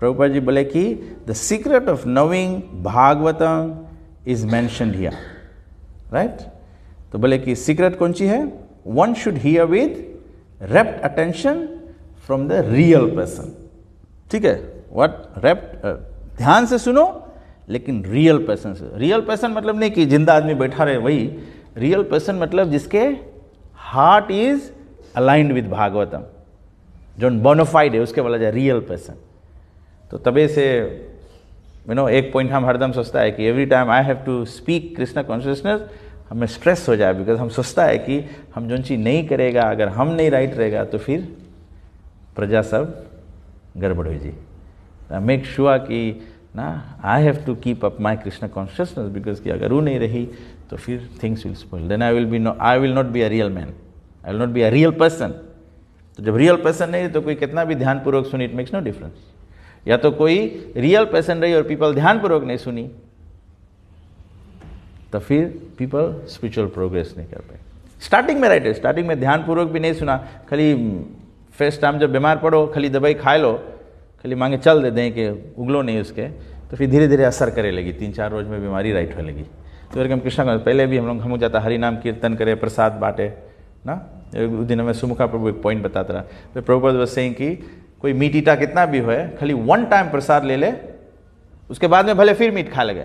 प्रभुपाद जी बोले कि the secret of knowing Bhagavatam is mentioned here, right. तो बोले कि सीक्रेट कौन सी है, one should hear with rapt attention from the real person. ठीक है, व्हाट रेप्ट, ध्यान से सुनो लेकिन रियल पर्सन से। रियल पर्सन मतलब नहीं कि जिंदा आदमी बैठा रहे, वही रियल पर्सन मतलब जिसके heart is aligned with Bhagavatam, जो बोनाफाइड है, उसके बोला जाए रियल पर्सन। तो तबे से एक पॉइंट हम हरदम सोचता है कि every time I have to speak Krishna consciousness, हमें स्ट्रेस हो जाए, बिकॉज हम सोचता है कि हम जो चीज़ नहीं करेगा, अगर हम नहीं राइट रहेगा तो फिर प्रजा सब गड़बड़ हो जी। मेक श्योर कि ना I have to keep up my Krishna consciousness, because कि अगर वो नहीं रही तो फिर things will spoil, then I will not be a real man, I will not be a real person. तो जब रियल पर्सन नहीं तो कोई कितना भी ध्यानपूर्वक सुनी, इट मेक्स नो डिफरेंस। या तो कोई रियल पर्सन रही और पीपल ध्यानपूर्वक नहीं सुनी तो फिर पीपल स्पिरिचुअल प्रोग्रेस नहीं कर पाए। स्टार्टिंग में राइट है, स्टार्टिंग में ध्यानपूर्वक भी नहीं सुना, खाली फर्स्ट टाइम जब बीमार पड़ो खाली दवाई खाए लो, खाली मांगे चल दे दें कि उगलो नहीं उसके, तो फिर धीरे धीरे असर करे लगी, 3-4 रोज में बीमारी राइट होने लगी। तो हम कृष्णा पहले भी हम लोग जाता हरि नाम कीर्तन करे, प्रसाद बांटे ना। उस दिन हमें सुमुखा प्रभु एक पॉइंट बताता रहा, तो प्रभुपाद बस सही कि कोई मीट ईटा कितना भी हो, खाली 1 टाइम प्रसाद ले ले, उसके बाद में भले फिर मीट खा लगे,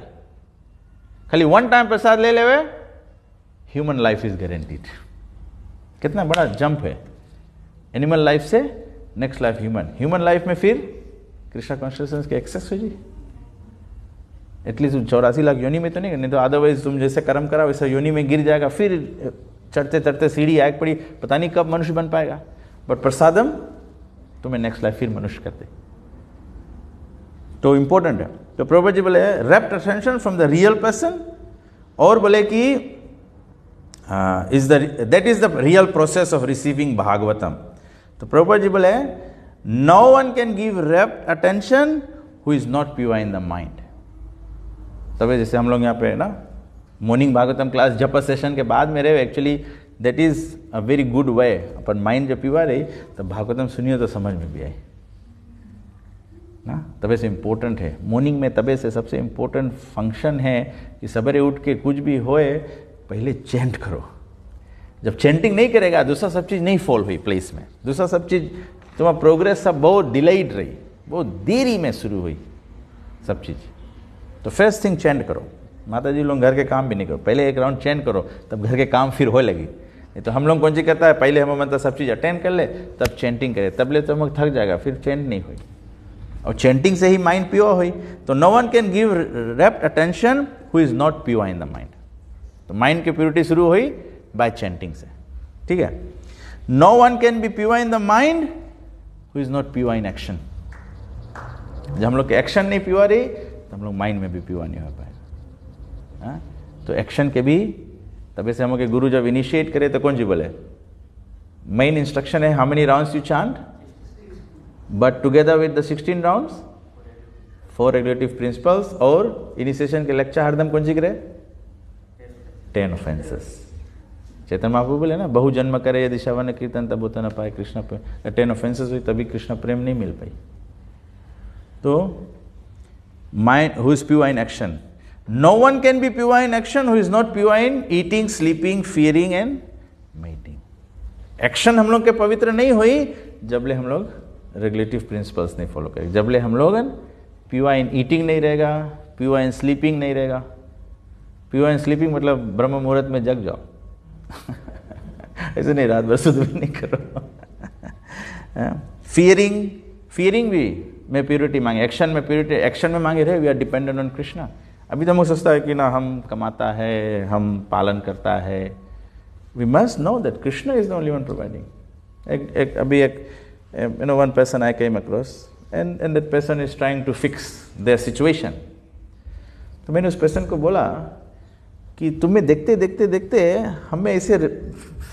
खाली 1 टाइम प्रसाद ले ले, ह्यूमन लाइफ इज गारंटीड। कितना बड़ा जंप है एनिमल लाइफ से नेक्स्ट लाइफ ह्यूमन लाइफ में फिर कृष्णा कॉन्शियसनेस के एक्सेस हो जी। एटलीस्ट 84 लाख योनि में तो नहीं तो अदरवाइज तुम जैसे कर्म करा वैसा योनि में गिर जाएगा, फिर चढ़ते चढ़ते सीढ़ी आग पड़ी, पता नहीं कब मनुष्य बन पाएगा। बट प्रसादम तुम्हें नेक्स्ट लाइफ फिर मनुष्य कर दे, तो इंपॉर्टेंट है। तो प्रभुपाद जी बोले rapt attention from the real person, और बोले कि that is the real process of receiving Bhagavatam. तो प्रभुपाद जी बोले no one can give rapt attention who is not pure in the mind. तभी जैसे हम लोग यहाँ पे ना मॉर्निंग भागवतम क्लास जप सेशन के बाद में रहे, actually that is a very good way. अपन माइंड जब प्योर रही तो भागवतम सुनिए तो समझ में भी आई ना, तबे से इम्पोर्टेंट है मॉर्निंग में। तबे से सबसे इम्पोर्टेंट फंक्शन है कि सवेरे उठ के कुछ भी होए पहले चैंट करो। जब चैंटिंग नहीं करेगा दूसरा सब चीज़ नहीं फॉल हुई प्लेस में, दूसरा सब चीज़ तुम्हारा प्रोग्रेस सब बहुत डिलेड रही, बहुत देरी में शुरू हुई सब चीज़। तो फर्स्ट थिंग चैंट करो। माता जी लोग घर के काम भी नहीं करो, पहले एक राउंड चैंट करो, तब घर के काम फिर हो लगी। नहीं तो हम लोग कौन सी करता है, पहले हम मतलब सब चीज़ अटेंड कर ले तब चैंटिंग करे, तब ले तो हम थक जाएगा, फिर चैंट नहीं हुई। और चैंटिंग से ही माइंड प्योर हुई। तो no one can give rapt attention who is not pure in the mind. तो माइंड की प्योरिटी शुरू हुई बाय चैंटिंग से, ठीक है। No one can be pure in the mind who is not pure in action. जब हम लोग के एक्शन नहीं प्योर रही तो हम लोग माइंड में भी प्योर नहीं हो पाए। तो एक्शन के भी तभी से हम लोग के गुरु जब इनिशिएट करे तो कौन जी बोले मेन इंस्ट्रक्शन है how many rounds you chant, but together with the 16 rounds 4 regulative principles. और इनिशिएशन के लेक्चर हरदम कौन सी करे 10 ऑफेंसेस। चैतन्य महाप्रभु बोले ना बहु जन्म करे यदि श्रवण कीर्तन तब होता न पाए कृष्ण प्रेम। 10 ऑफेंसेस हुई तभी कृष्ण प्रेम नहीं मिल पाई। तो mind who is pure in action, no one can be pure in action who is not pure in eating, sleeping, fearing and mating. Action हम लोग के पवित्र नहीं हुई जबले हम लोग रेगुलेटिव प्रिंसिपल्स नहीं फॉलो करें, जबले हम लोग प्योर इन ईटिंग नहीं रहेगा, प्योर इन स्लीपिंग नहीं रहेगा। प्योर इन स्लीपिंग मतलब ब्रह्म मुहूर्त में जग जाओ ऐसे नहीं, रात भर सुध भी नहीं करो। फियरिंग भी में प्योरिटी मांगे, एक्शन में प्योरिटी, एक्शन में मांगे रहे, we are dependent on Krishna. अभी तो मुझे सोचता है कि ना हम कमाता है, हम पालन करता है। We must know that Krishna is the only one providing. अभी one person I came across and that person is trying to fix their situation. तो मैंने उस पर्सन को बोला कि तुम्हें देखते देखते देखते हमें ऐसे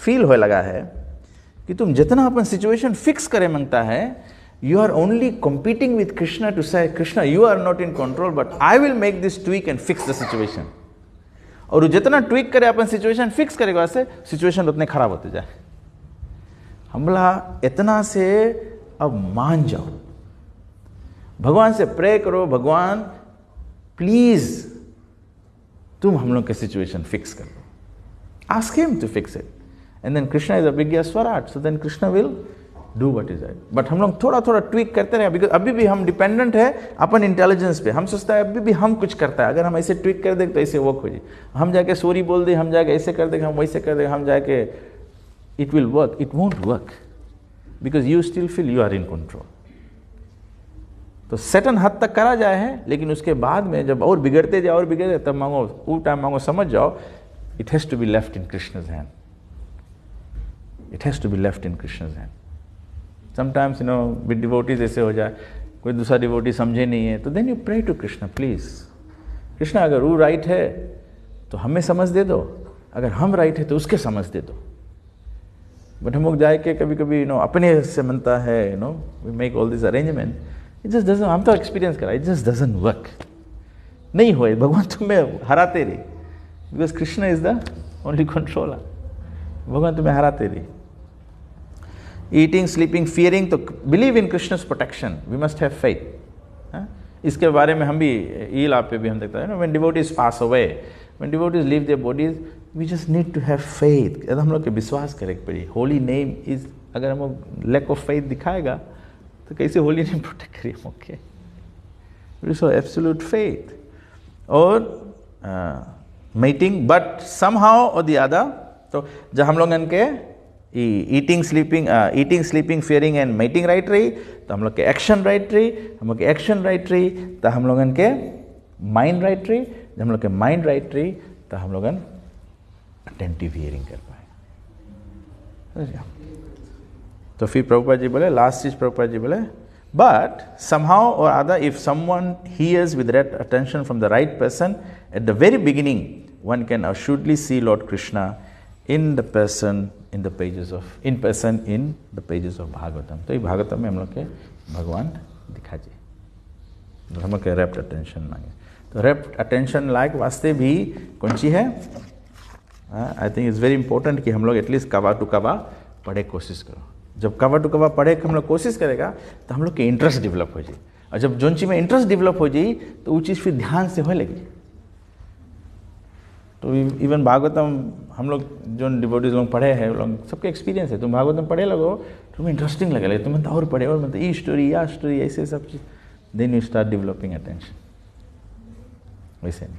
फील होने लगा है कि तुम जितना अपन सिचुएशन फिक्स करे मांगता है, you are only competing with Krishna to say, Krishna, you are not in control, but I will make this tweak and fix the situation. और वो जितना ट्वीक करे अपन सिचुएशन फिक्स करेगा, वैसे सिचुएशन उतने खराब होते जाए। हम बोला इतना से अब मान जाओ, भगवान से प्रे करो, भगवान प्लीज तुम हम लोग के सिचुएशन फिक्स कर दो, ask him to fix it, and then Krishna is a big स्वराट, so then Krishna will do what is right. But हम लोग थोड़ा थोड़ा ट्वीक करते रहे, बिकॉज अभी भी हम डिपेंडेंट है अपन इंटेलिजेंस पे। हम सोचता है अभी भी हम कुछ करता है, अगर हम ऐसे ट्वीक कर दे तो ऐसे वर्क हो जाए, हम जाके सॉरी बोल दे, हम जाके ऐसे कर दे, हम वैसे कर दे, हम जाके it will work, it won't work, because you still feel you are in control. तो सेटन हद तक करा जाए है, लेकिन उसके बाद में जब और बिगड़ते जाओ और बिगड़ते, तब मांगो, वो टाइम मांगो, समझ जाओ it has to be left in Krishna's hand, it has to be left in Krishna's hand. Sometimes with devotees ऐसे हो जाए, कोई दूसरा डिवोटी समझे नहीं है, तो then you pray to Krishna, please Krishna अगर वो राइट है तो हमें समझ दे दो, अगर हम राइट है तो उसके समझ दे दो। बट हम लोग जाए के कभी कभी अपने से मनता है, we make all this arrangement, it just doesn't, हम तो एक्सपीरियंस करा, इट जस्ट डजंट वर्क, नहीं होए, भगवान तुम्हें हराते रहे, because Krishna is the only controller, भगवान तुम्हें हराते रहे। ईटिंग, स्लीपिंग, फियरिंग, तो believe in Krishna's protection, we must have faith. इसके बारे में हम भी ईला पे भी हम देखते हैं, when devotees pass away, when devotees leave their bodies, we just need to have faith. हम लोग के विश्वास करे पड़ी, होली नेम इज, अगर हम लैक ऑफ फेथ दिखाएगा तो कैसे होली नेम प्रोटेक्ट करिए? ओके, सो एब्सोल्यूट फेथ और मीटिंग, बट समहाउ और द अदर, तो जब हम लोग इनके eating, sleeping, fearing and mating right रही, तो हम लोग के एक्शन राइट रही, हम लोग के एक्शन राइट रही, तो हम लोग के माइंड राइट रही, जब हम लोग के माइंड राइट रही, तो हम लोग अटेंटिव हियरिंग कर पाए। तो फिर प्रभुपाद जी बोले, लास्ट चीज प्रभुपाद जी बोले, बट समहाउ और other if someone hears with right attention from the right person at the very beginning, one can assuredly see Lord Krishna in the person in the pages of Bhagavatam. तो ये भागवतम में हम लोग के भगवान दिखा जी, तो हम लोग के रेप्ट अटेंशन मांगे। तो रेप्ट अटेंशन लायक वास्ते भी कौन सी है? I think it's very important कि हम लोग एटलीस्ट कवा टू कवा पढ़े, कोशिश करो। जब कवा टू कवा पढ़े हम लोग कोशिश करेगा तो हम लोग के इंटरेस्ट डेवलप हो जाए, और जब जोन चीज़ में इंटरेस्ट डेवलप हो जाए तो वो चीज़ फिर ध्यान से हो लगी। तो इवन भागवतम हम लोग जो डिवोटीज लोग पढ़े हैं, लोग सबके एक्सपीरियंस है, तुम भागवतम पढ़े लगो तुम्हें इंटरेस्टिंग लगे, तुम्हें तो और पढ़े, और मतलब ये स्टोरी या स्टोरी ऐसे सब चीज़, then you start developing attention. वैसे नहीं,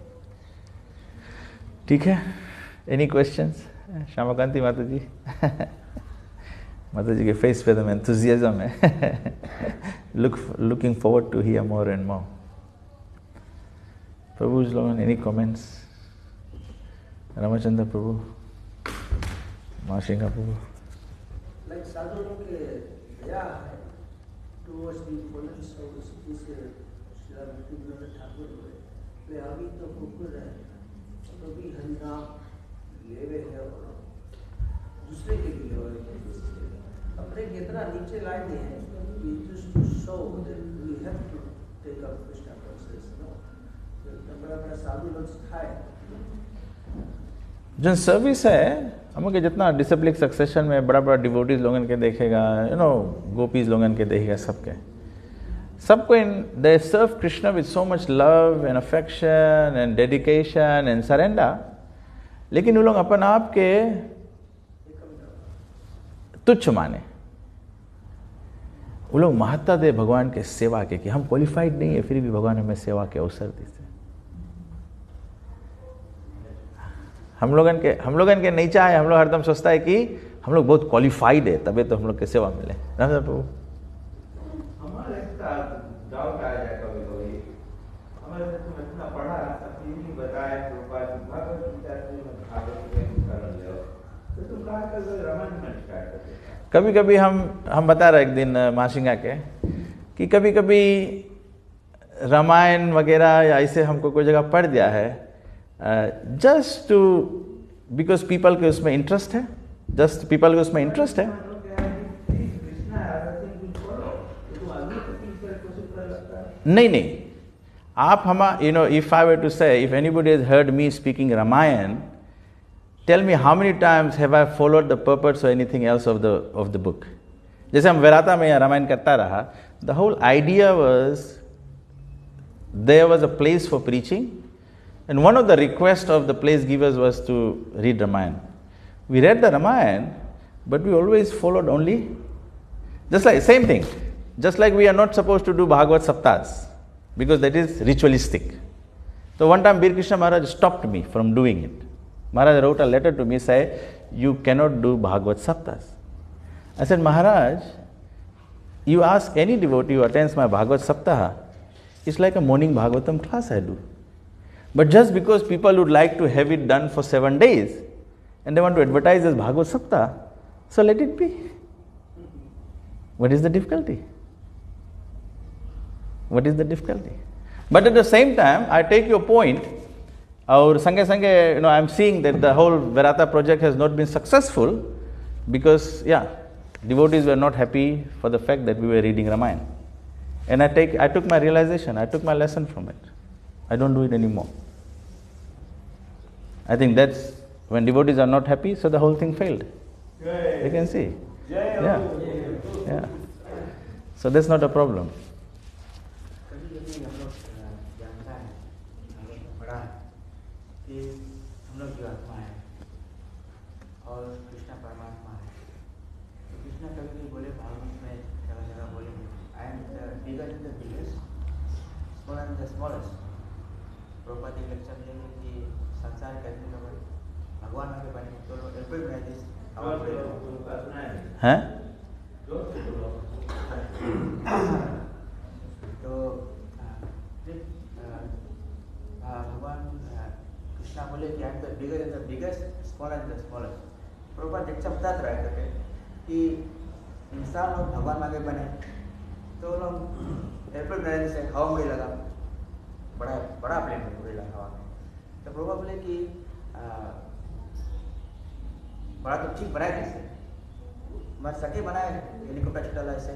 ठीक है? Any questions? श्यामाकांति माता जी माता जी के फेस पे तो मैं एंथुसियाज्म है, looking forward to hear more and more. प्रभु लोगों, एनी कमेंट्स? रामचंद्र प्रभु, माँ सिंह प्रभु। Like साधुओं के दया है towards the fallen souls, जिसे श्री रविंद्रनाथ ठाकुर हुए, वे अभी तो कुकुर है, तो भी हरिनाम लेवे है और दूसरे के लिए और अपने कितना नीचे लाए नहीं है, just to show that we have to take up Krishna consciousness, तो बड़ा साधु लोग सिखाए। जो सर्विस है हम लोग के, जितना डिसिप्लिन सक्सेशन में बड़ा बड़ा डिवोटीज लोगन के देखेगा, गोपीज लोगन के देखेगा, सबको they serve Krishna with so much love and affection and dedication and surrender, लेकिन वो लोग अपन आप के तुच्छ माने। वो लोग महत्ता दे भगवान के सेवा के, कि हम क्वालिफाइड नहीं है फिर भी भगवान हमें सेवा के अवसर देते। हम लोगन के नहीं चाहे, हम लोग हरदम सोचता है कि हम लोग बहुत क्वालिफाइड है तभी तो हम लोग के सेवा मिले। रामदास प्रभु हमारे डाउट आ जाए कभी कभी, हमारे तुम इतना पढ़ा सब ये नहीं बताया भगवत गीता से भागवत में कर लो, तो तुम कहा कर रामायण में स्टार्ट करते। कभी कभी हम बता रहे एक दिन माशिंगा के कि कभी कभी रामायण वगैरह या ऐसे हमको कोई जगह पढ़ दिया है जस्ट टू बिकॉज पीपल के उसमें इंटरेस्ट है, जस्ट पीपल के उसमें इंटरेस्ट है। नहीं, आप if I were to say, if anybody has heard me speaking Ramayan, tell me how many times have I followed the purpose or anything else of the book. जैसे हम वेराता में रामायण करता रहा, the whole idea was there was a place for preaching, and one of the requests of the place givers was to read Ramayan. We read the Ramayan, but we always followed only, just like same thing, just like we are not supposed to do Bhagavad Saptas, because that is ritualistic. So one time Bir Krishna Maharaj stopped me from doing it. Maharaj wrote a letter to me, say, you cannot do Bhagavad Saptas. I said, Maharaj, you ask any devotee who attends my Bhagavad Saptaha, it's like a morning Bhagavatam class I do. But just because people would like to have it done for 7 days, and they want to advertise as Bhagavad Saptaha, so let it be. What is the difficulty? What is the difficulty? But at the same time, I take your point, और संगे संगे, I am seeing that the whole Verata project has not been successful because, devotees were not happy for the fact that we were reading Ramayana. And I took my realization, I took my lesson from it. I don't do it anymore. I think that's when devotees are not happy, so the whole thing failed. You can see. Yeah. So that's not a problem. हम लोग जीवात्मा है और कृष्ण परमात्मा है। तो कृष्ण कभी भी बोले भागवत में जगह जगह बोले आई am the bigger in the biggest, smaller in the smallest. Prabhupada एक लेक्चर देंगे कि संसार कैसे खबर भगवान आगे बने तो एल्बर्ट ब्राइटिस हैं तो भगवान कृष्णा बोले कि I am the bigger in the biggest, smaller in the smallest. Prabhupada एक शब्द रहे थे कि इंसान लोग भगवान आगे बने तो लोग एयरपोर्ट बनाने से हवा में लगा, बड़ा प्लेन में उड़े लगा हवा में। तो प्रभुपाद बोले कि बड़ा तो ठीक बनाए कैसे, मैं सके बनाए हेलीकॉप्टर छोटा ला ऐसे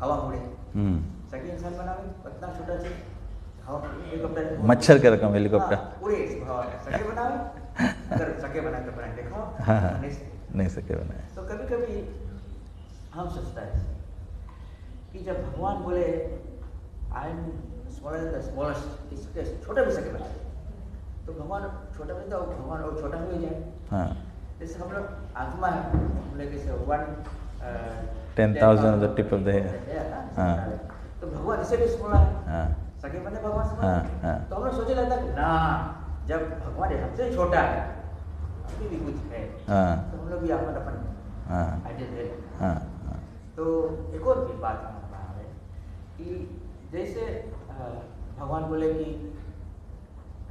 हवा में उड़े, सके इंसान बनावे इतना छोटा चीज मच्छर के रकम हेलीकॉप्टर सके बनावे, अगर सके बना कर बनाए देखो नहीं सके बनाए। तो कभी कभी हम सोचता है कि जब भगवान बोले I am smaller than the smallest, इसके छोटे भी सके बनाए तो भगवान छोटा भी तो भगवान और छोटा भी हो जाए। जैसे हम लोग आत्मा है, हम लोग कैसे 10,000 of the tip of the hair, तो भगवान इसे भी स्मॉलर है, सके बने भगवान से। तो हम लोग सोचे लगता है ना, जब भगवान हमसे छोटा है अभी भी कुछ है, तो हम लोग भी अपन आइडिया दे। तो एक और भी बात है कि जैसे भगवान बोले कि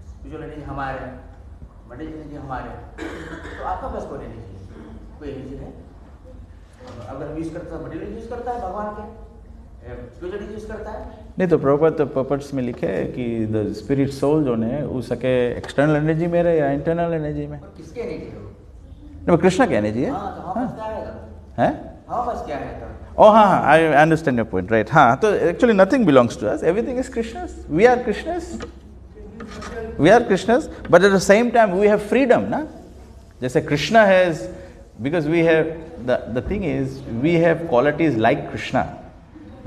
स्पिरिचुअल एनर्जी हमारे, मेडिटेशन एनर्जी हमारे, तो आपका पास कोई एनर्जी, कोई एनर्जी है। अगर यूज करता है मेडिटेशन यूज करता है भगवान के, स्पिरिचुअल यूज करता है नहीं। तो प्रॉपर तो पर्पस में लिखे है कि द स्पिरिट सोल जो है वो सके एक्सटर्नल एनर्जी में रहे या इंटरनल एनर्जी में। किसकी एनर्जी है वो? कृष्णा की एनर्जी है। I understand your point, right. हाँ, तो actually nothing belongs to us, everything is Krishna's, we are Krishna's, but at the same time we have freedom ना। जैसे Krishna has, because we have the thing is we have qualities like Krishna.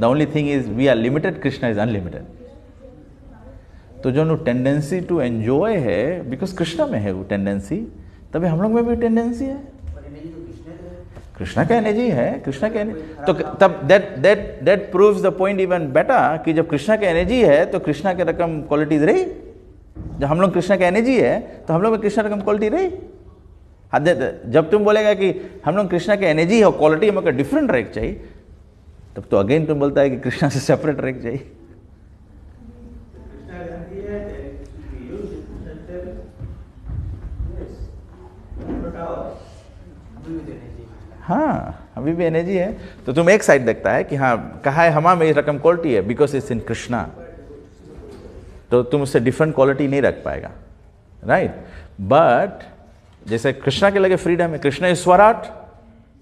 The only thing is we are limited, Krishna is unlimited. तो जो tendency to enjoy है, because Krishna में है वो tendency, तभी हम लोग में भी टेंडेंसी है। कृष्णा का एनर्जी है, कृष्णा का एनर्जी, तो तब that proves the point even better कि जब कृष्णा का एनर्जी है तो कृष्णा के रकम क्वालिटीज रही। जब हम लोग कृष्णा का एनर्जी है तो हम लोग में कृष्णा रकम क्वालिटी रही। जब तुम बोलेगा कि हम लोग कृष्णा का एनर्जी है और क्वालिटी हमें डिफरेंट रख चाहिए, तब तो अगेन तुम बोलता है कि कृष्णा से सेपरेट रख चाहिए। हाँ, अभी भी एनर्जी है, तो तुम एक साइड देखता है कि हाँ कहा है हमा में रकम क्वालिटी है बिकॉज इट्स इन कृष्णा, तो तुम उससे डिफरेंट क्वालिटी नहीं रख पाएगा, राइट। बट जैसे कृष्णा के लगे फ्रीडम है, कृष्णा इज स्वराट,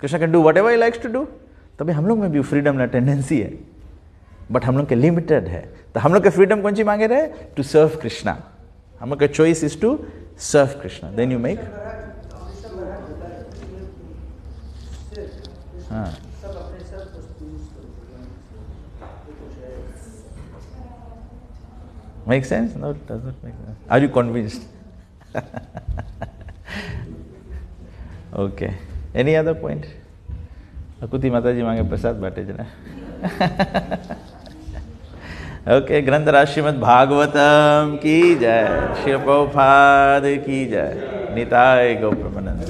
Krishna can do whatever he likes to do, तभी हम लोग में भी फ्रीडम ना टेंडेंसी है, बट हम लोग के लिमिटेड है। तो हम लोग के फ्रीडम कौन सी मांगे रहे? To serve Krishna. हम लोग का choice is to serve Krishna, then you make. हाँ, make sense? No, it does not make sense. Are you convinced? Okay. Any other point? अकुति माता जी मांगे प्रसाद बांटे जना। ओके, ग्रंथराज श्रीमद् भागवतम की जय, श्रील प्रभुपाद की जय, निताय गौप्रमानंद।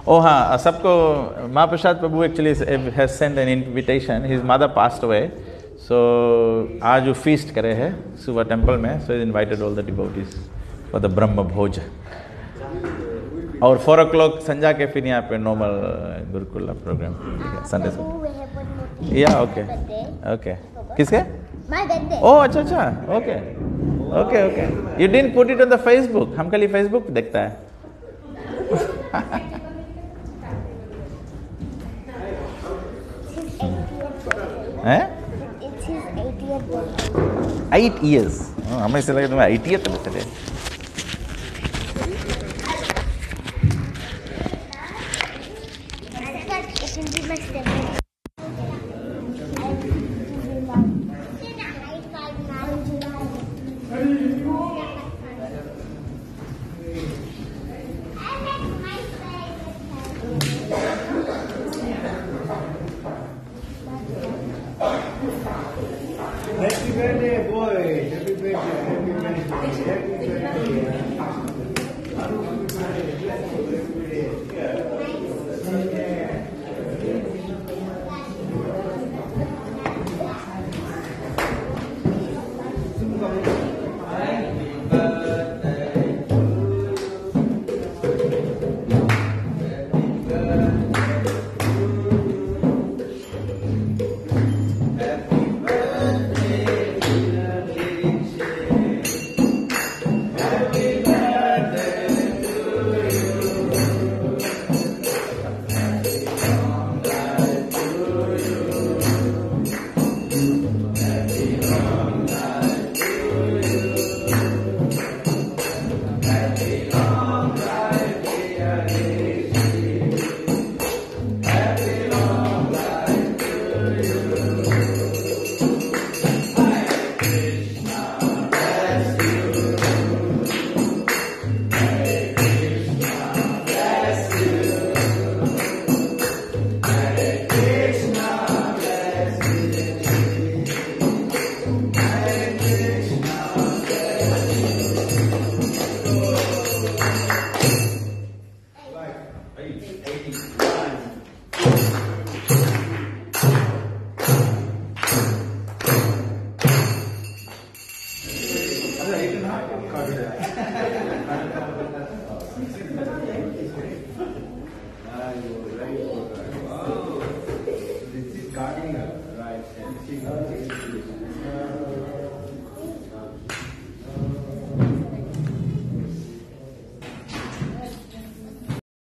ओ हाँ, सबको महाप्रसाद प्रभु actually has send an invitation, his mother passed away, so आज वो फीस्ट करे हैं सुबह टेम्पल में, so is invited all the devotees for the ब्रह्म भोज। और 4 o'clock संजा के फिर यहाँ पे नॉर्मल गुरुकुल प्रोग्राम संडे से। या ओके ओके, किसके? ओह अच्छा अच्छा, okay okay okay, you didn't put it on the Facebook, हम खाली फेसबुक देखता है। हैं? 8 years, हमें ऐसे लगे तुम्हें 8 years बता रहे। Happy birthday, boy. Happy birthday. Happy birthday. Happy birthday. Cardinal, right? And she